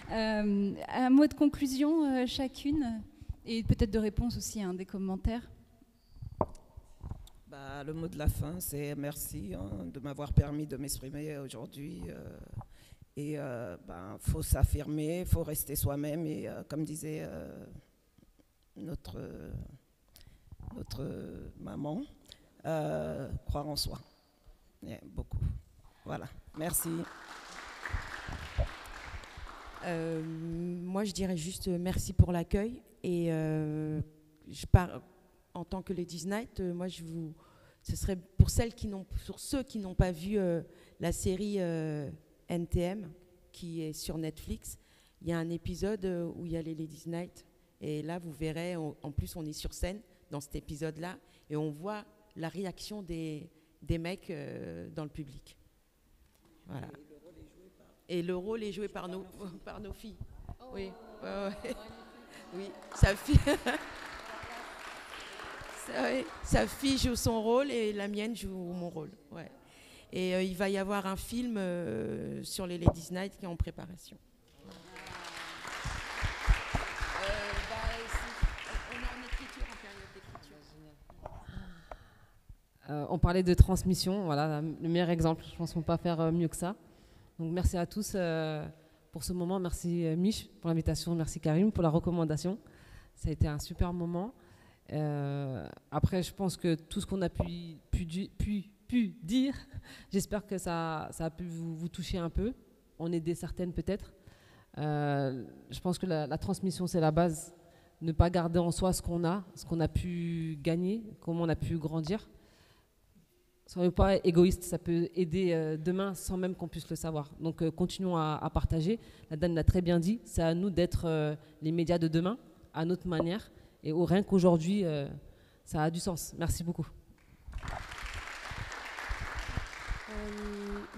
Un mot de conclusion chacune, et peut-être de réponse aussi à un des commentaires. Le mot de la fin, c'est merci de m'avoir permis de m'exprimer aujourd'hui. Et faut s'affirmer, il faut rester soi-même, et comme disait notre maman, croire en soi. Beaucoup. Voilà, merci. Moi, je dirais juste merci pour l'accueil. Et je pars en tant que Ladies Night. Ce serait pour ceux qui n'ont pas vu la série NTM, qui est sur Netflix. Il y a un épisode où il y a les Ladies Night. Et là, vous verrez, en plus, on est sur scène dans cet épisode-là, et on voit la réaction des mecs dans le public. Voilà. Et le rôle est joué par nos filles. Oh, oui, oui, sa fille joue son rôle et la mienne joue mon rôle. Ouais. Et il va y avoir un film sur les Ladies Night qui est en préparation. On parlait de transmission, voilà, le meilleur exemple. Je pense qu'on ne peut pas faire mieux que ça. Donc merci à tous pour ce moment. Merci Mich pour l'invitation, merci Karim pour la recommandation. Ça a été un super moment. Après, je pense que tout ce qu'on a pu dire, j'espère que ça a pu vous toucher un peu, en aider certaines peut-être. Je pense que la transmission, c'est la base. Ne pas garder en soi ce qu'on a pu gagner, comment on a pu grandir. Soyez pas égoïste, ça peut aider demain sans même qu'on puisse le savoir. Donc continuons à partager. La dame l'a très bien dit, c'est à nous d'être les médias de demain, à notre manière. Et rien qu'aujourd'hui, ça a du sens. Merci beaucoup.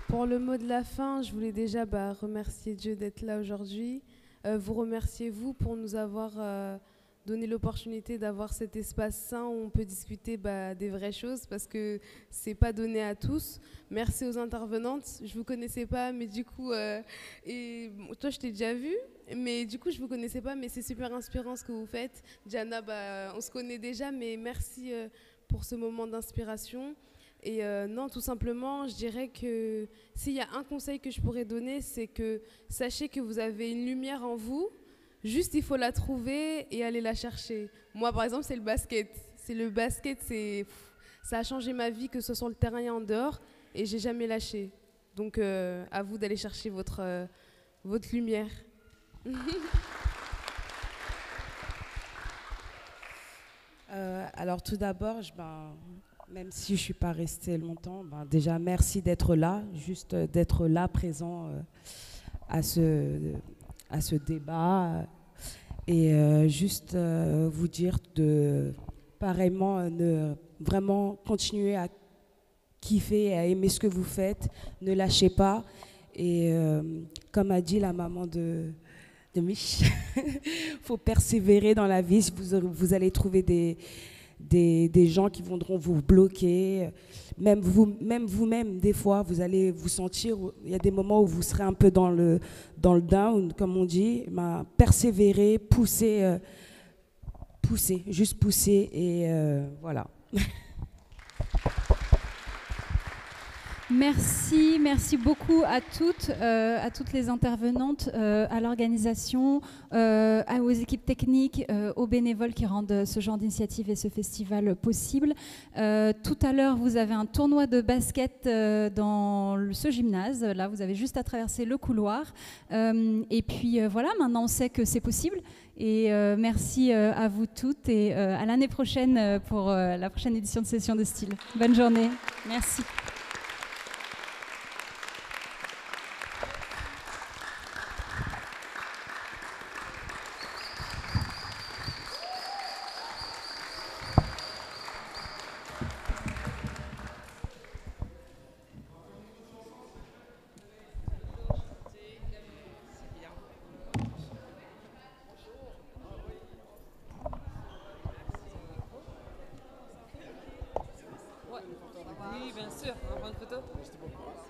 Pour le mot de la fin, je voulais déjà remercier Dieu d'être là aujourd'hui. Vous remercier vous pour nous avoir donné l'opportunité d'avoir cet espace sain où on peut discuter des vraies choses, parce que c'est pas donné à tous. Merci aux intervenantes. Je vous connaissais pas, mais du coup, toi je t'ai déjà vu, mais du coup je vous connaissais pas, mais c'est super inspirant ce que vous faites. Diana, on se connaît déjà, mais merci pour ce moment d'inspiration. Et non, tout simplement, je dirais que s'il y a un conseil que je pourrais donner, c'est que sachez que vous avez une lumière en vous. Juste, il faut la trouver et aller la chercher. Moi, par exemple, c'est le basket. Ça a changé ma vie, que ce soit sur le terrain et en dehors, et j'ai jamais lâché. Donc, à vous d'aller chercher votre lumière. Alors, tout d'abord, même si je ne suis pas restée longtemps, déjà, merci d'être là, juste d'être là, présent à à ce débat. Et juste vous dire de pareillement vraiment continuer à kiffer, à aimer ce que vous faites, ne lâchez pas. Et comme a dit la maman de Mich, il faut persévérer dans la vie. Vous allez trouver des gens qui voudront vous bloquer. Même vous-même, des fois, vous allez vous sentir, il y a des moments où vous serez un peu dans le down, comme on dit. Persévérer, pousser, juste pousser, et voilà. Merci beaucoup à toutes les intervenantes, à l'organisation, aux équipes techniques, aux bénévoles qui rendent ce genre d'initiative et ce festival possible. Tout à l'heure, vous avez un tournoi de basket dans ce gymnase. Là, vous avez juste à traverser le couloir. Et puis voilà, maintenant on sait que c'est possible. Et merci à vous toutes et à l'année prochaine pour la prochaine édition de Session de Style. Bonne journée. Merci. Oui, bien sûr, on va prendre une photo.